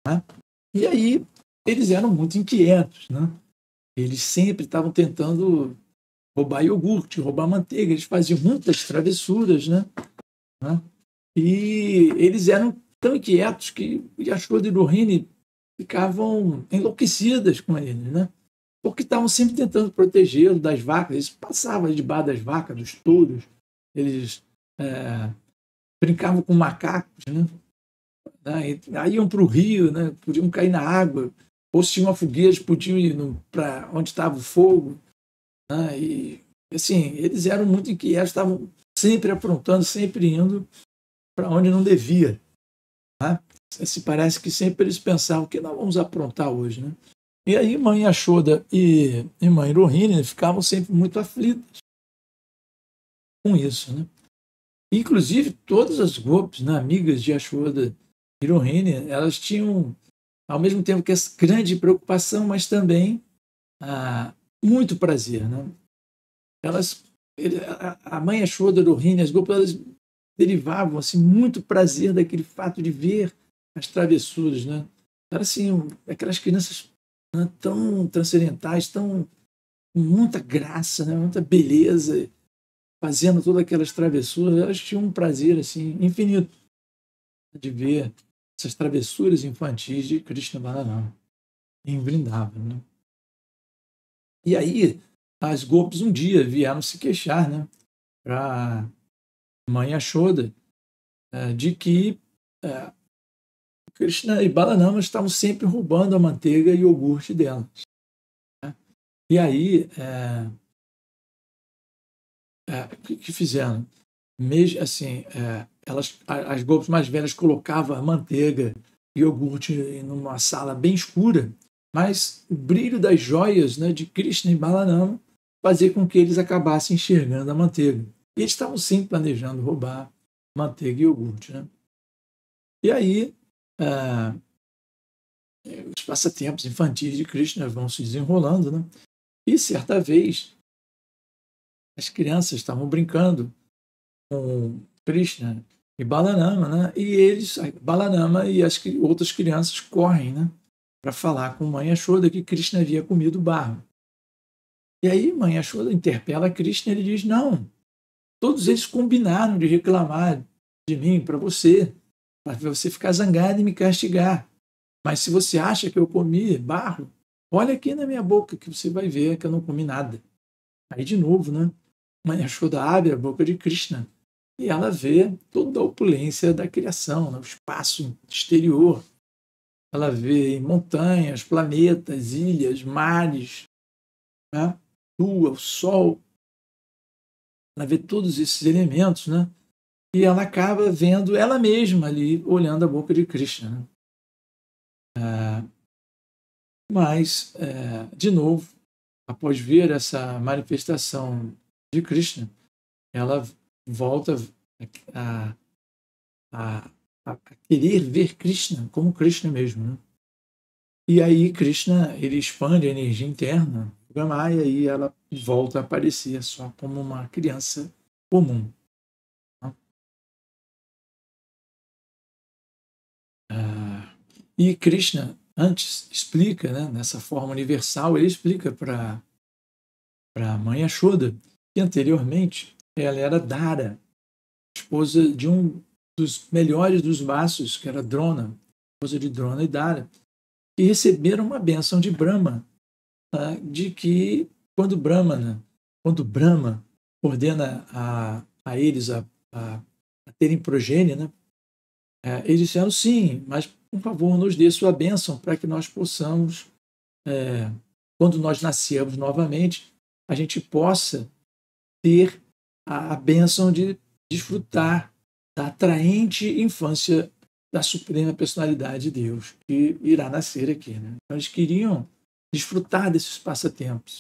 né? E aí eles eram muito inquietos, né? Eles sempre estavam tentando roubar iogurte, roubar manteiga, eles faziam muitas travessuras, né? E eles eram tão inquietos que Yashoda e Rohini ficavam enlouquecidas com ele, né? Porque estavam sempre tentando protegê-lo das vacas. Eles passavam debaixo das vacas, dos touros, eles brincavam com macacos, né? Aí iam para o rio, né? Podiam cair na água, ou se tinha uma fogueira, eles podiam ir para onde estava o fogo, né? E assim, eles eram muito inquietos, estavam sempre aprontando, sempre indo para onde não devia, né? Se parece que sempre eles pensavam que nós vamos aprontar hoje, né? E aí mãe Yashoda e mãe Rohini ficavam sempre muito aflitas com isso, né? Inclusive todas as gopis, né, amigas de Yashoda e Rohini, elas tinham ao mesmo tempo que essa grande preocupação, mas também muito prazer, né? A mãe Yashoda, Rohini, as gopis, elas derivavam assim muito prazer daquele fato de ver as travessuras, né? Era assim, aquelas crianças, né, tão transcendentais, tão com muita graça, né, muita beleza, fazendo todas aquelas travessuras. Elas tinham um prazer assim infinito de ver essas travessuras infantis de Krishna Balarama em Vrindavan, né? E aí as gopis um dia vieram se queixar, né, para mãe Yashoda, de que Krishna e Balarama estavam sempre roubando a manteiga e iogurte delas, né? E aí o que fizeram? Assim, as gopis mais velhas colocavam a manteiga e iogurte numa sala bem escura, mas o brilho das joias, né, de Krishna e Balarama fazia com que eles acabassem enxergando a manteiga. E eles estavam sempre planejando roubar manteiga e iogurte, né? E aí os passatempos infantis de Krishna vão se desenrolando, né? E certa vez as crianças estavam brincando com Krishna e Balarama, né? E Balarama e as outras crianças correm, né, para falar com mãe Yashoda que Krishna havia comido barro. E aí mãe Yashoda interpela Krishna e ele diz: não, todos eles combinaram de reclamar de mim para você ficar zangado e me castigar. Mas se você acha que eu comi barro, olha aqui na minha boca que você vai ver que eu não comi nada. Aí de novo, né, mãe Yashoda abre a boca de Krishna e ela vê toda a opulência da criação, né? O espaço exterior. Ela vê montanhas, planetas, ilhas, mares, né? Lua, o sol. Ela vê todos esses elementos, né? E ela acaba vendo ela mesma ali, olhando a boca de Krishna, né? Mas, de novo, após ver essa manifestação de Krishna, ela volta a, a, a querer ver Krishna como Krishna mesmo, né? E aí Krishna ele expande a energia interna do Gamaya e ela volta a aparecer só como uma criança comum, né? E Krishna antes explica, né, nessa forma universal, ele explica para a mãe Yashoda que anteriormente ela era Dara, esposa de um dos melhores dos Vasus, que era Drona, esposa de Drona e Dara, que receberam uma bênção de Brahma, tá, de que quando Brahma ordena a eles a terem progênie, né, Eles disseram sim, mas por favor nos dê sua bênção para que nós possamos, quando nós nascermos novamente, a gente possa ter a bênção de desfrutar da atraente infância da suprema personalidade de Deus, que irá nascer aqui. Né? Então, eles queriam desfrutar desses passatempos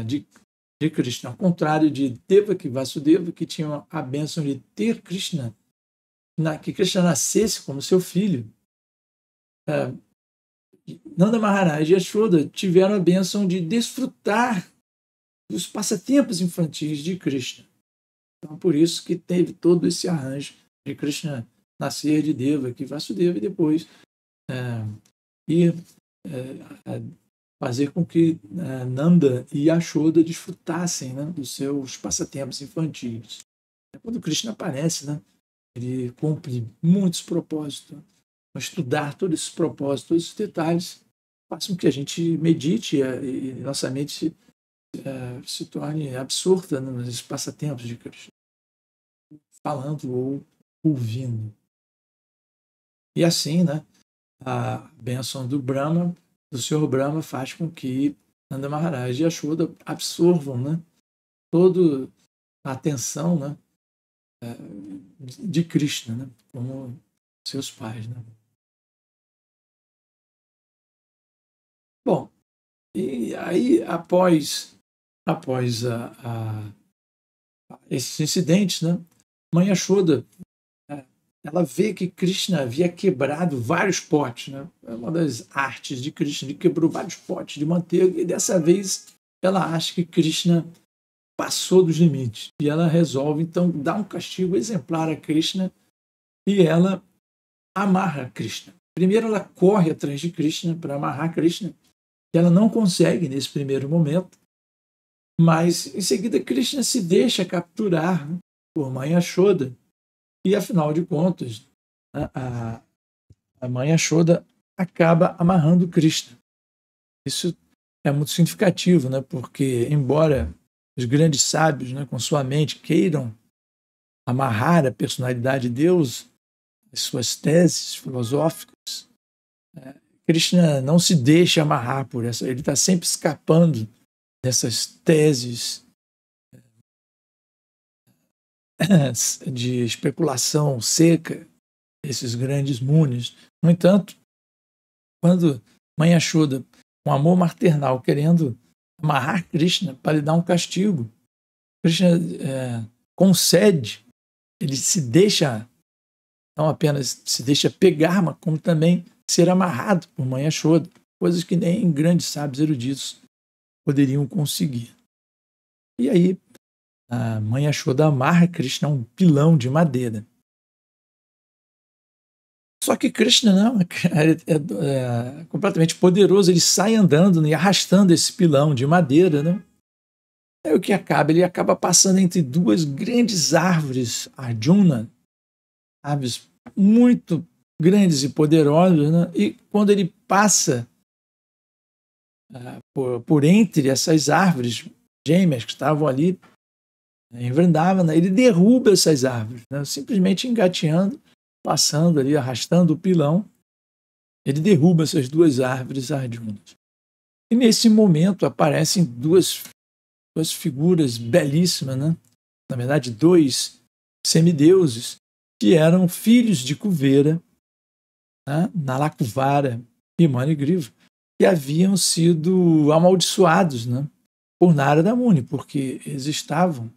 de Krishna, ao contrário de Devaki e Vasudeva, que tinham a bênção de ter Krishna, que Krishna nascesse como seu filho. Nanda Maharaj e Yashoda tiveram a bênção de desfrutar dos passatempos infantis de Krishna. Então, por isso que teve todo esse arranjo de Krishna nascer de Devaki e Vasudeva e depois fazer com que Nanda e Yashoda desfrutassem, né, dos seus passatempos infantis. Quando Krishna aparece, né, ele cumpre muitos propósitos. Mas estudar todos esses propósitos, todos esses detalhes, faz com que a gente medite e nossa mente se torne absorta nos passatempos de Krishna, falando ou ouvindo. E assim, né, a bênção do Brahma, do Senhor Brahma, faz com que Nanda Maharaj e Yashoda absorvam, né, toda a atenção, né, de Krishna, né, como seus pais. Né. Bom, e aí após esses incidentes, né, Mãe Yashoda, ela vê que Krishna havia quebrado vários potes, né? É uma das artes de Krishna, ele quebrou vários potes de manteiga e dessa vez ela acha que Krishna passou dos limites e ela resolve então dar um castigo exemplar a Krishna e ela amarra Krishna. Primeiro ela corre atrás de Krishna para amarrar Krishna e ela não consegue nesse primeiro momento, mas em seguida Krishna se deixa capturar, né, por Mãe Yashoda. E, afinal de contas, a Mãe Yashoda acaba amarrando Krishna. Isso é muito significativo, né? Porque, embora os grandes sábios, né, com sua mente, queiram amarrar a personalidade de Deus, as suas teses filosóficas, Krishna não se deixa amarrar por essa. Ele está sempre escapando dessas teses de especulação seca, esses grandes munis. No entanto, quando Mãe Yashoda, com amor maternal, querendo amarrar Krishna para lhe dar um castigo, Krishna concede, ele se deixa, não apenas se deixa pegar, mas como também ser amarrado por Mãe Yashoda, coisas que nem grandes sábios eruditos poderiam conseguir. E aí, a Mãe Yashoda amarra Krishna a um pilão de madeira. Só que Krishna não é completamente poderoso, ele sai andando e arrastando esse pilão de madeira, né? Aí o que acaba? Ele acaba passando entre duas grandes árvores, Arjuna, árvores muito grandes e poderosas, né? E quando ele passa por entre essas árvores gêmeas que estavam ali em Vrindavana, ele derruba essas árvores, né? Simplesmente engateando, passando ali, arrastando o pilão, ele derruba essas duas árvores arjunas. E nesse momento aparecem duas figuras belíssimas, né? Na verdade, dois semideuses que eram filhos de Kuvera, né? Nalakuvara e Manigriva, que haviam sido amaldiçoados, né, por Narada Muni, porque eles estavam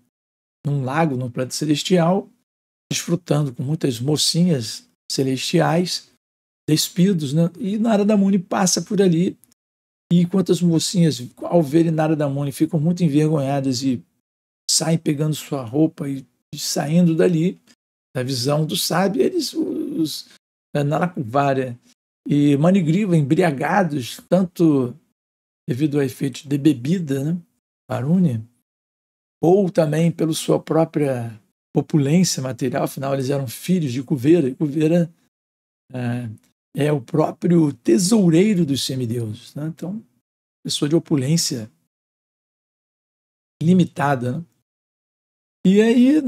num lago, num planeta celestial, desfrutando com muitas mocinhas celestiais, despidos, né? E Narada Muni passa por ali, e enquanto as mocinhas, ao verem Narada Muni, ficam muito envergonhadas e saem pegando sua roupa e saindo dali, da visão do sábio, eles, os Nalakuvara e Manigriva, embriagados, tanto devido ao efeito de bebida, né, Varuna, ou também pela sua própria opulência material, afinal eles eram filhos de Kuvera, e Kuvera é o próprio tesoureiro dos semideuses, né? Então, pessoa de opulência limitada, né? E aí,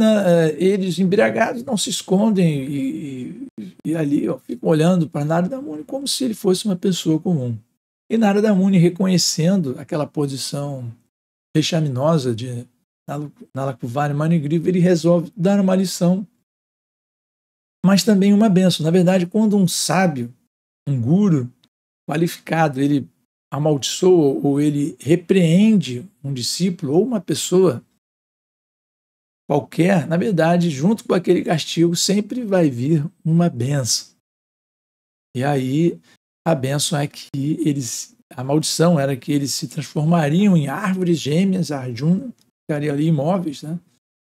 eles embriagados não se escondem e ali ó, ficam olhando para Narada Muni como se ele fosse uma pessoa comum. E Narada Muni, reconhecendo aquela posição pecaminosa de Nalakuvara Manigriva, ele resolve dar uma lição, mas também uma bênção. Na verdade, quando um sábio, um guru qualificado, ele amaldiçoa ou ele repreende um discípulo ou uma pessoa qualquer, na verdade, junto com aquele castigo, sempre vai vir uma benção. E aí, a benção é que a maldição era que eles se transformariam em árvores gêmeas, Arjuna, ficariam ali imóveis, né?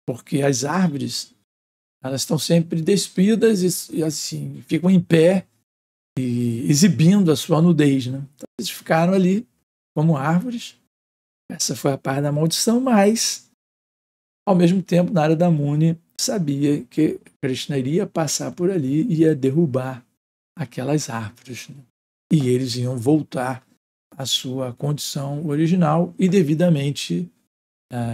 Porque as árvores, elas estão sempre despidas e assim, ficam em pé e exibindo a sua nudez, né? Então, eles ficaram ali como árvores. Essa foi a parte da maldição, mas ao mesmo tempo, Narada Muni sabia que Krishna iria passar por ali e ia derrubar aquelas árvores, né? E eles iam voltar à sua condição original e devidamente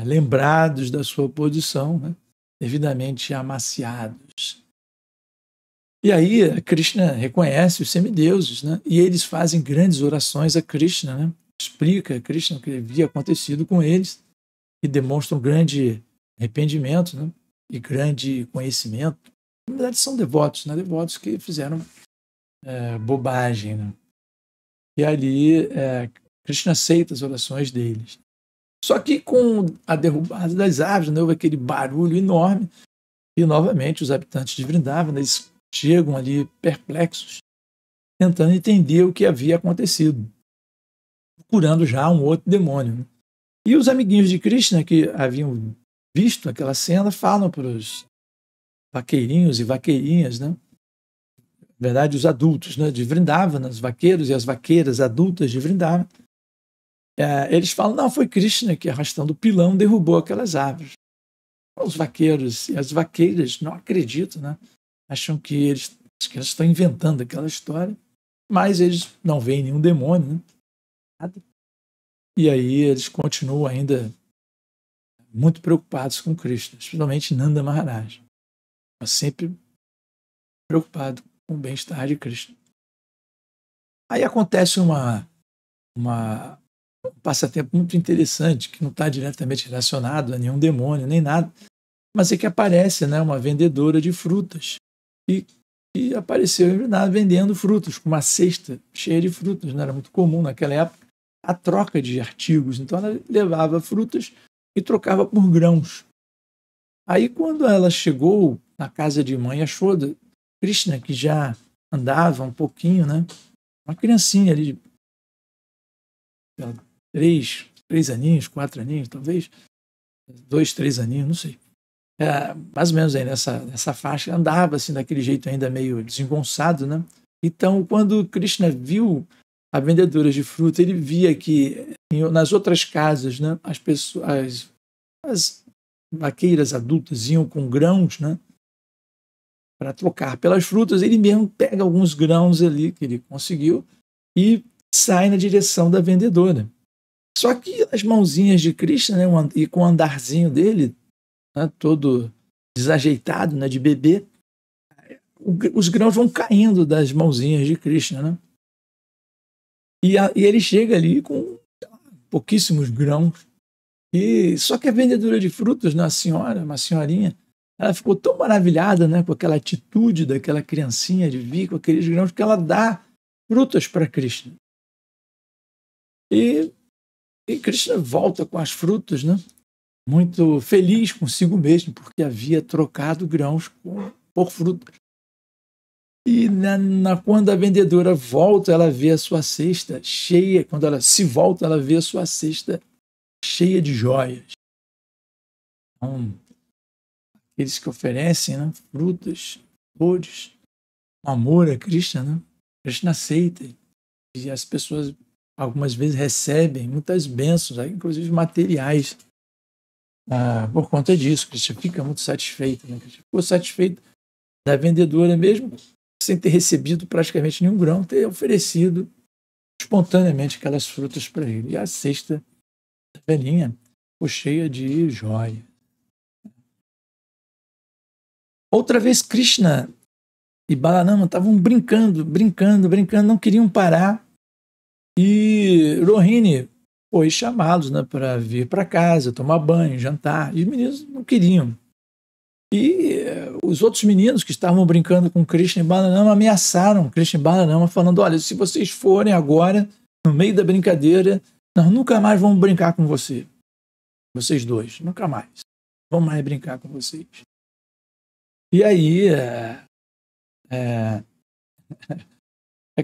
lembrados da sua posição, né? Devidamente amaciados. E aí Krishna reconhece os semideuses, né? E eles fazem grandes orações a Krishna, né? Explica a Krishna o que havia acontecido com eles e demonstra um grande arrependimento, né? E grande conhecimento. Na verdade, são devotos, né? Devotos que fizeram bobagem, né? E ali Krishna aceita as orações deles. Só que com a derrubada das árvores, né, houve aquele barulho enorme e novamente os habitantes de Vrindavana, eles chegam ali perplexos, tentando entender o que havia acontecido, procurando já um outro demônio, né? E os amiguinhos de Krishna que haviam visto aquela cena falam para os vaqueirinhos e vaqueirinhas, né? Na verdade, os adultos, né, de Vrindavana, os vaqueiros e as vaqueiras adultas de Vrindavana, eles falam, não, foi Krishna que arrastando o pilão derrubou aquelas árvores. Os vaqueiros e as vaqueiras não acreditam, né? Acham que eles estão inventando aquela história, mas eles não veem nenhum demônio, né? Nada. E aí eles continuam ainda muito preocupados com Krishna, especialmente Nanda Maharaj, sempre preocupado com o bem-estar de Krishna. Aí acontece um passatempo muito interessante, que não está diretamente relacionado a nenhum demônio, nem nada, mas é que aparece, né, uma vendedora de frutas e apareceu em Vrindavan vendendo frutas, com uma cesta cheia de frutas. Não era muito comum naquela época a troca de artigos, então ela levava frutas e trocava por grãos. Aí quando ela chegou na casa de mãe Yashoda, Krishna, que já andava um pouquinho, né, uma criancinha ali de 3 aninhos, 4 aninhos, talvez, 2, 3 aninhos, não sei. Mais ou menos aí nessa faixa, andava assim daquele jeito ainda meio desengonçado, né? Então, quando Krishna viu a vendedora de fruta, ele via que nas outras casas, né, as vaqueiras adultas iam com grãos, né, para trocar pelas frutas. Ele mesmo pega alguns grãos ali que ele conseguiu e sai na direção da vendedora. Só que as mãozinhas de Krishna, né, e com o andarzinho dele, né, todo desajeitado, né, de bebê, os grãos vão caindo das mãozinhas de Krishna, né? E ele chega ali com pouquíssimos grãos. Só que a vendedora de frutas, né, uma senhorinha, ela ficou tão maravilhada, né, com aquela atitude daquela criancinha de vir com aqueles grãos, que ela dá frutas para Krishna. E Krishna volta com as frutas, né, muito feliz consigo mesmo, porque havia trocado grãos por frutas. E quando a vendedora volta, ela vê a sua cesta cheia. Quando ela se volta, ela vê a sua cesta cheia de joias. Então, aqueles que oferecem, né, frutas, flores, amor a Krishna, né? Krishna aceita. E as pessoas, algumas vezes, recebem muitas bênçãos, inclusive materiais, por conta disso. Krishna fica muito satisfeito. Né? Krishna ficou satisfeito da vendedora, mesmo sem ter recebido praticamente nenhum grão, ter oferecido espontaneamente aquelas frutas para ele. E a cesta da velhinha ficou cheia de joia. Outra vez, Krishna e Balarama estavam brincando, não queriam parar. E Rohini foi chamá-los, né, para vir para casa, tomar banho, jantar. E os meninos não queriam. E os outros meninos que estavam brincando com Krishna e Balarama ameaçaram Krishna e Balarama, falando: olha, se vocês forem agora, no meio da brincadeira, nós nunca mais vamos brincar com vocês dois, nunca mais. Vamos mais brincar com vocês. E aí, é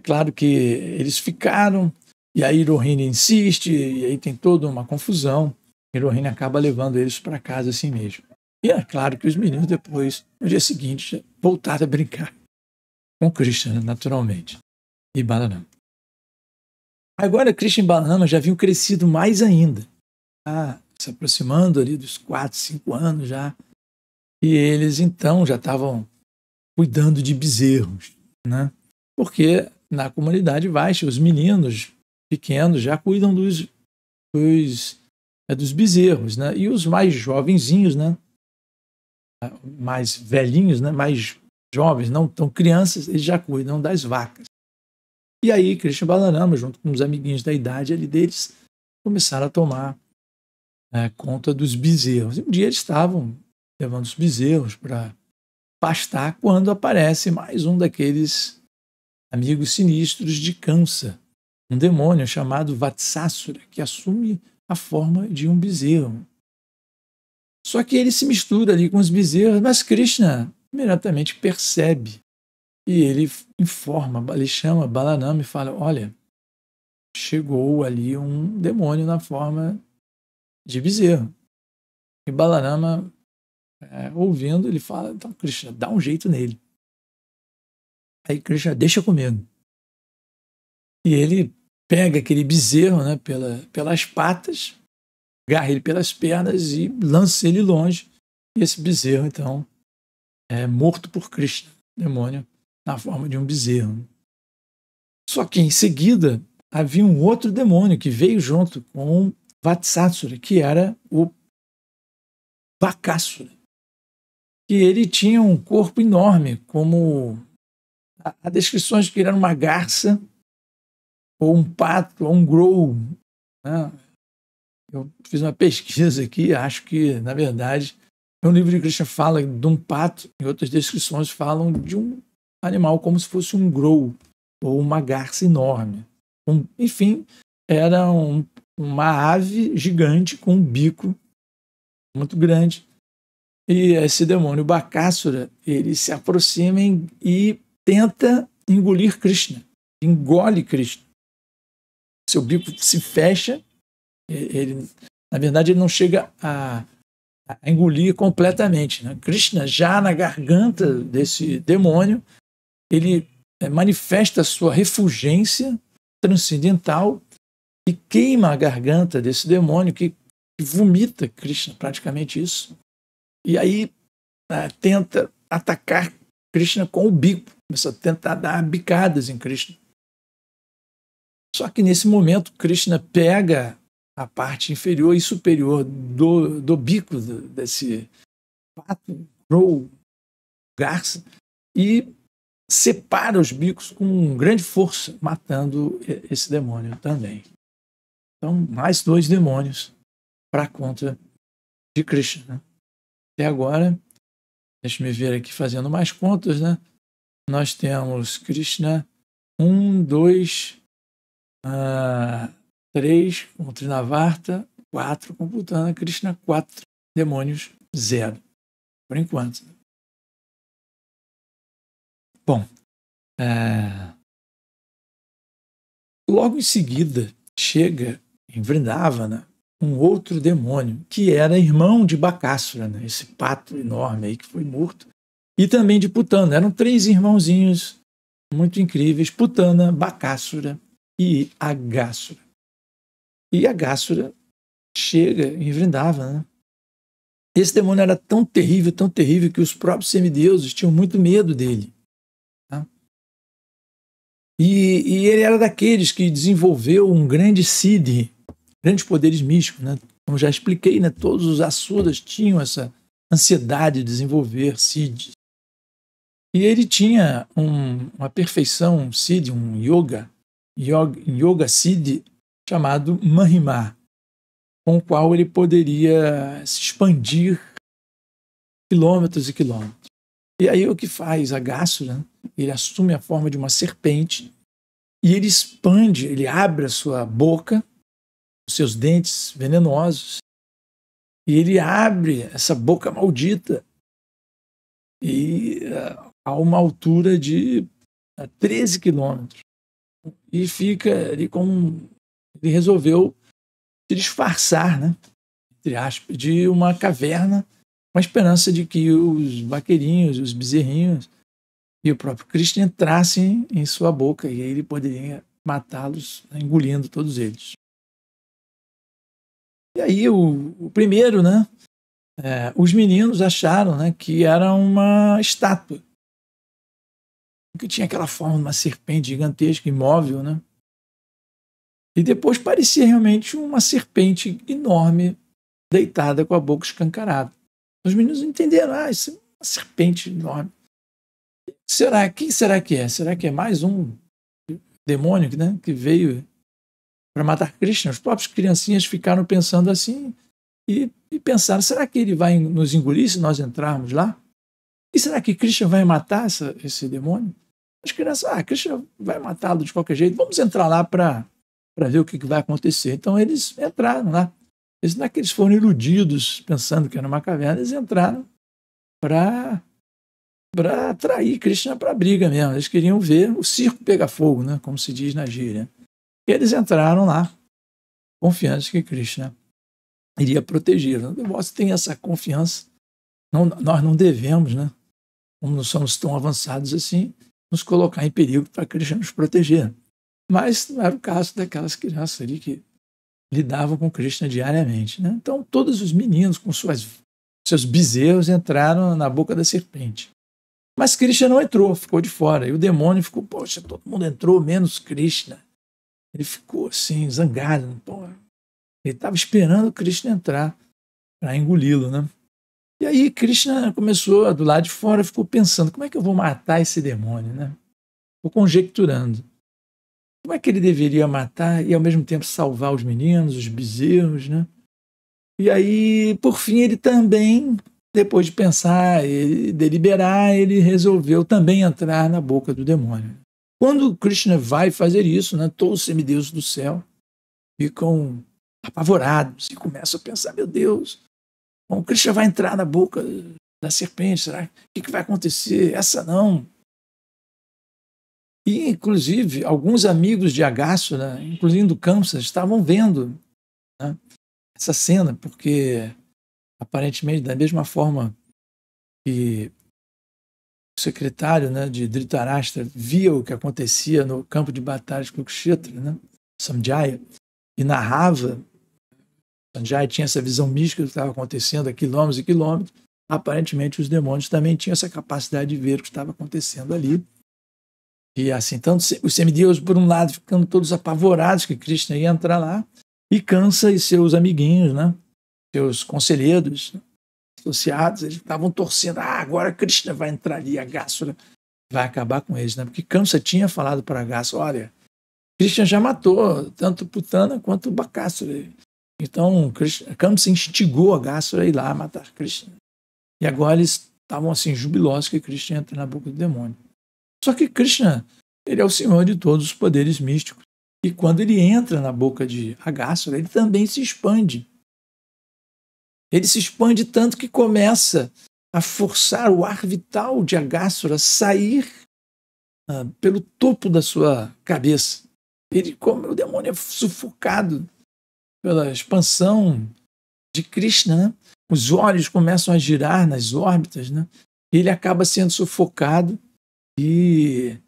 claro que eles ficaram, e aí Rohini insiste, e aí tem toda uma confusão, e Rohini acaba levando eles para casa assim mesmo. E é claro que os meninos depois, no dia seguinte, voltaram a brincar com Krishna, naturalmente, e Balarama. Agora, Krishna e Balarama já haviam crescido mais ainda, se aproximando ali dos 4, 5 anos já, e eles então já estavam cuidando de bezerros, né? Porque na comunidade Vaishya, os meninos pequenos já cuidam dos bezerros, né? E os mais jovenzinhos, né? Mais velhinhos, né? Mais jovens, não tão crianças, eles já cuidam das vacas. E aí Krishna e Balarama, junto com os amiguinhos da idade ali deles, começaram a tomar conta dos bezerros. E um dia eles estavam levando os bezerros para pastar quando aparece mais um daqueles amigos sinistros de Kamsa, um demônio chamado Vatsasura, que assume a forma de um bezerro. Só que ele se mistura ali com os bezerros, mas Krishna imediatamente percebe e ele informa, ele chama Balarama e fala: olha, chegou ali um demônio na forma de bezerro. E Balarama, ouvindo, ele fala: então Krishna, dá um jeito nele. Aí Krishna: deixa comigo. E ele pega aquele bezerro, né, pelas patas, agarra ele pelas pernas e lança ele longe. E esse bezerro, então, é morto por Krishna, demônio, na forma de um bezerro. Só que, em seguida, havia um outro demônio que veio junto com Vatsasura, que era o Bakasura. E ele tinha um corpo enorme, como há descrições de que ele era uma garça, ou um pato, ou um grow, né? Eu fiz uma pesquisa aqui, acho que, na verdade, no livro de Krishna fala de um pato, e outras descrições falam de um animal como se fosse um grow, ou uma garça enorme. Enfim, era uma ave gigante com um bico muito grande. E esse demônio Bakasura, ele se aproxima e tenta engolir Krishna, engole Krishna. Seu bico se fecha, ele, na verdade, ele não chega a engolir completamente, né? Krishna, já na garganta desse demônio, ele manifesta a sua refulgência transcendental e queima a garganta desse demônio, que vomita Krishna, praticamente isso. E aí tenta atacar Krishna com o bico, começa a tentar dar bicadas em Krishna. Só que nesse momento Krishna pega a parte inferior e superior do bico desse pato, grow, garça, e separa os bicos com grande força, matando esse demônio também. Então, mais 2 demônios para a conta de Krishna, né? Até agora, deixa eu ver aqui fazendo mais contas, né? Nós temos Krishna 1, 2, 3 com Trinavarta, 4 com Putana, Krishna 4, demônios 0, por enquanto. Bom, logo em seguida chega em Vrindavana um outro demônio, que era irmão de Bakasura, né? Esse pato enorme aí que foi morto, e também de Putana. Eram 3 irmãozinhos muito incríveis: Putana, Bakasura e Aghasura. E Aghasura chega em Vrindavana, né? Esse demônio era tão terrível, que os próprios semideuses tinham muito medo dele. Tá? E ele era daqueles que desenvolveu um grande siddhi, grandes poderes místicos, né? Como já expliquei, né? Todos os asuras tinham essa ansiedade de desenvolver siddhis. E ele tinha uma perfeição, um siddhi, um yoga siddhi, chamado Mahima, com o qual ele poderia se expandir quilômetros e quilômetros. E aí o que faz Aghasura, né? Ele assume a forma de uma serpente e ele expande, ele abre a sua boca, os seus dentes venenosos, e ele abre essa boca maldita e a uma altura de 13 quilômetros. E fica ali como... Ele resolveu se disfarçar, né, entre aspas, de uma caverna, com a esperança de que os vaqueirinhos, os bezerrinhos e o próprio Krishna entrassem em sua boca e aí ele poderia matá-los, engolindo todos eles. E aí o primeiro, né, os meninos acharam, né, que era uma estátua, que tinha aquela forma de uma serpente gigantesca, imóvel, né? E depois parecia realmente uma serpente enorme, deitada com a boca escancarada. Os meninos entenderam, isso é uma serpente enorme. Quem será que é? Será que é mais um demônio, né, que veio para matar Krishna? Os próprios criancinhas ficaram pensando assim e pensaram, será que ele vai nos engolir se nós entrarmos lá? E será que Krishna vai matar esse demônio? As crianças, Krishna vai matá-lo de qualquer jeito, vamos entrar lá para ver o que vai acontecer. Então eles entraram lá. Não é que eles foram iludidos pensando que era uma caverna, eles entraram para atrair Krishna para a briga mesmo. Eles queriam ver o circo pegar fogo, né, como se diz na gíria. E eles entraram lá, confiantes que Krishna iria proteger. O devoto tem essa confiança. Nós não devemos, né, como não somos tão avançados assim, nos colocar em perigo para Krishna nos proteger. Mas não era o caso daquelas crianças ali que lidavam com Krishna diariamente, né? Então todos os meninos com seus bezerros entraram na boca da serpente. Mas Krishna não entrou, ficou de fora. E o demônio ficou, poxa, todo mundo entrou, menos Krishna. Ele ficou assim, zangado. Ele estava esperando Krishna entrar para engoli-lo, né? E aí Krishna começou, do lado de fora, ficou pensando, como é que eu vou matar esse demônio, né? Ficou conjecturando. Como é que ele deveria matar e ao mesmo tempo salvar os meninos, os bezerros, né? E aí, por fim, ele também, depois de pensar e deliberar, ele resolveu também entrar na boca do demônio. Quando Krishna vai fazer isso, né, todos os semideuses do céu ficam apavorados e começam a pensar, meu Deus, bom, Krishna vai entrar na boca da serpente, será? O que vai acontecer? Essa não. E, inclusive, alguns amigos de Aghasura, inclusive do Kamsa, estavam vendo, né, essa cena, porque, aparentemente, da mesma forma que o secretário, né, de Dhritarashtra via o que acontecia no campo de batalha de Kurukshetra, né, Sanjaya, e narrava, Sanjaya tinha essa visão mística do que estava acontecendo a quilômetros e quilômetros, aparentemente os demônios também tinham essa capacidade de ver o que estava acontecendo ali. E assim, tanto os semideuses, por um lado, ficando todos apavorados que Krishna ia entrar lá, e Kamsa e seus amiguinhos, né, seus conselheiros, né, associados, eles estavam torcendo, agora Krishna vai entrar ali, Aghasura vai acabar com eles, né, porque Kamsa tinha falado para Aghasura, olha, Krishna já matou tanto Putana quanto Bakasura. Então, Kamsa instigou Aghasura a ir lá matar Krishna. E agora eles estavam assim, jubilosos que Krishna entra na boca do demônio. Só que Krishna, ele é o senhor de todos os poderes místicos. E quando ele entra na boca de Aghasura, ele também se expande. Ele se expande tanto que começa a forçar o ar vital de Aghasura sair pelo topo da sua cabeça. O demônio é sufocado pela expansão de Krishna, né? Os olhos começam a girar nas órbitas, né? Ele acaba sendo sufocado e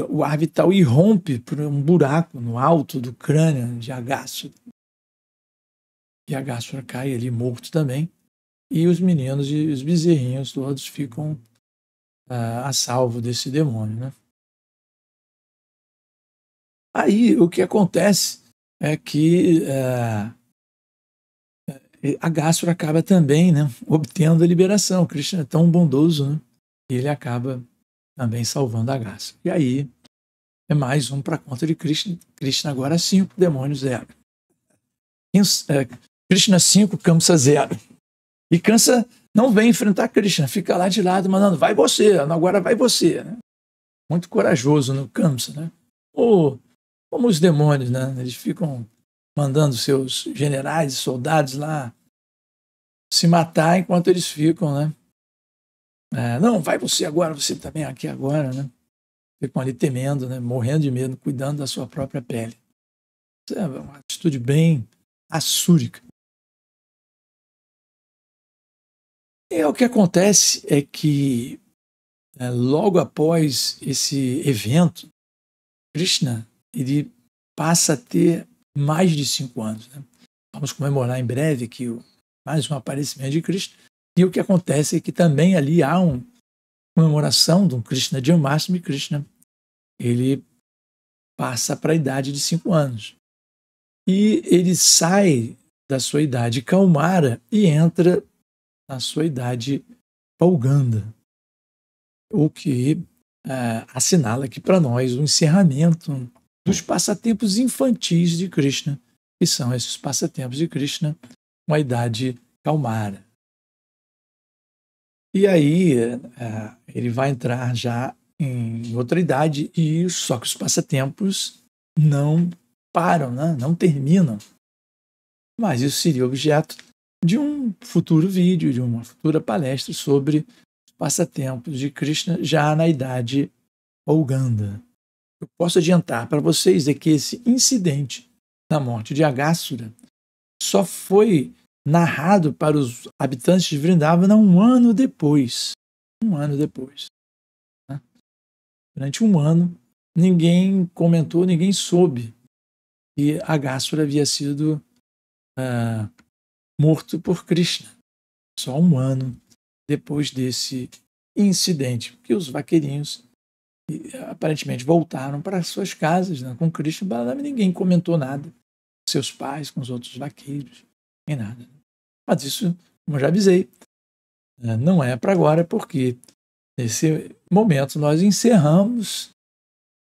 o ar vital irrompe por um buraco no alto do crânio de Aghasura. E Aghasura cai ali morto também. E os meninos e os bezerrinhos todos ficam a salvo desse demônio, né? Aí o que acontece é que Aghasura acaba também, né, obtendo a liberação. Krishna é tão bondoso, né? E ele acaba também salvando a Agássora. E aí é mais um para a conta de Krishna. Krishna agora 5, demônio 0. Krishna 5, Kamsa 0. E Kamsa não vem enfrentar Krishna, fica lá de lado mandando, vai você, agora vai você. Né? Muito corajoso no Kamsa. Né? Ou como os demônios, né? Eles ficam mandando seus generais e soldados lá se matar enquanto eles ficam, né? Não, vai você agora, você também aqui agora, né? Ficam ali temendo, né? Morrendo de medo, cuidando da sua própria pele. Isso é uma atitude bem assúrica. E o que acontece é que logo após esse evento, Krishna ele passa a ter mais de 5 anos. Né? Vamos comemorar em breve aqui mais um aparecimento de Krishna. E o que acontece é que também ali há uma comemoração de um Krishna Janmashtami. Krishna ele passa para a idade de 5 anos. E ele sai da sua idade Kaumara e entra na sua idade Pauganda, o que assinala aqui para nós o encerramento dos passatempos infantis de Krishna, que são esses passatempos de Krishna com a idade Kaumara. E aí ele vai entrar já em outra idade, e só que os passatempos não param, né? Não terminam. Mas isso seria objeto de um futuro vídeo, de uma futura palestra sobre os passatempos de Krishna já na idade Pauganda. Eu posso adiantar para vocês é que esse incidente da morte de Agássura só foi narrado para os habitantes de Vrindavana um ano depois. Um ano depois. Né? Durante um ano, ninguém comentou, ninguém soube que Agássura havia sido morto por Krishna. Só um ano depois desse incidente, que os vaqueirinhos aparentemente voltaram para suas casas, né, com Krishna. Balarama, ninguém comentou nada com seus pais, com os outros vaqueiros, nem nada. Mas isso, como eu já avisei, não é para agora, porque nesse momento nós encerramos,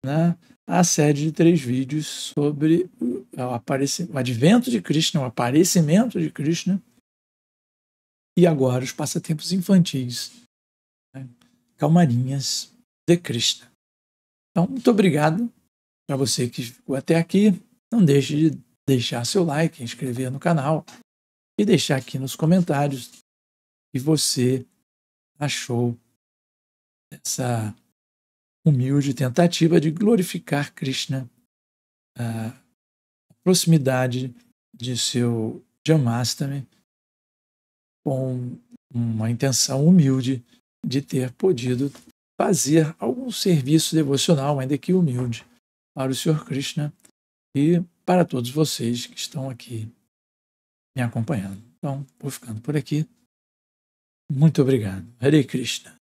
né, a série de 3 vídeos sobre o advento de Krishna, o aparecimento de Krishna, e agora os passatempos infantis, né, calmarinhas de Krishna. Então, muito obrigado para você que ficou até aqui. Não deixe de deixar seu like, inscrever no canal e deixar aqui nos comentários o que você achou dessa humilde tentativa de glorificar Krishna, a proximidade de seu Janmashtami, com uma intenção humilde de ter podido fazer algum serviço devocional, ainda que humilde, para o Senhor Krishna e para todos vocês que estão aqui me acompanhando. Então, vou ficando por aqui. Muito obrigado. Hare Krishna.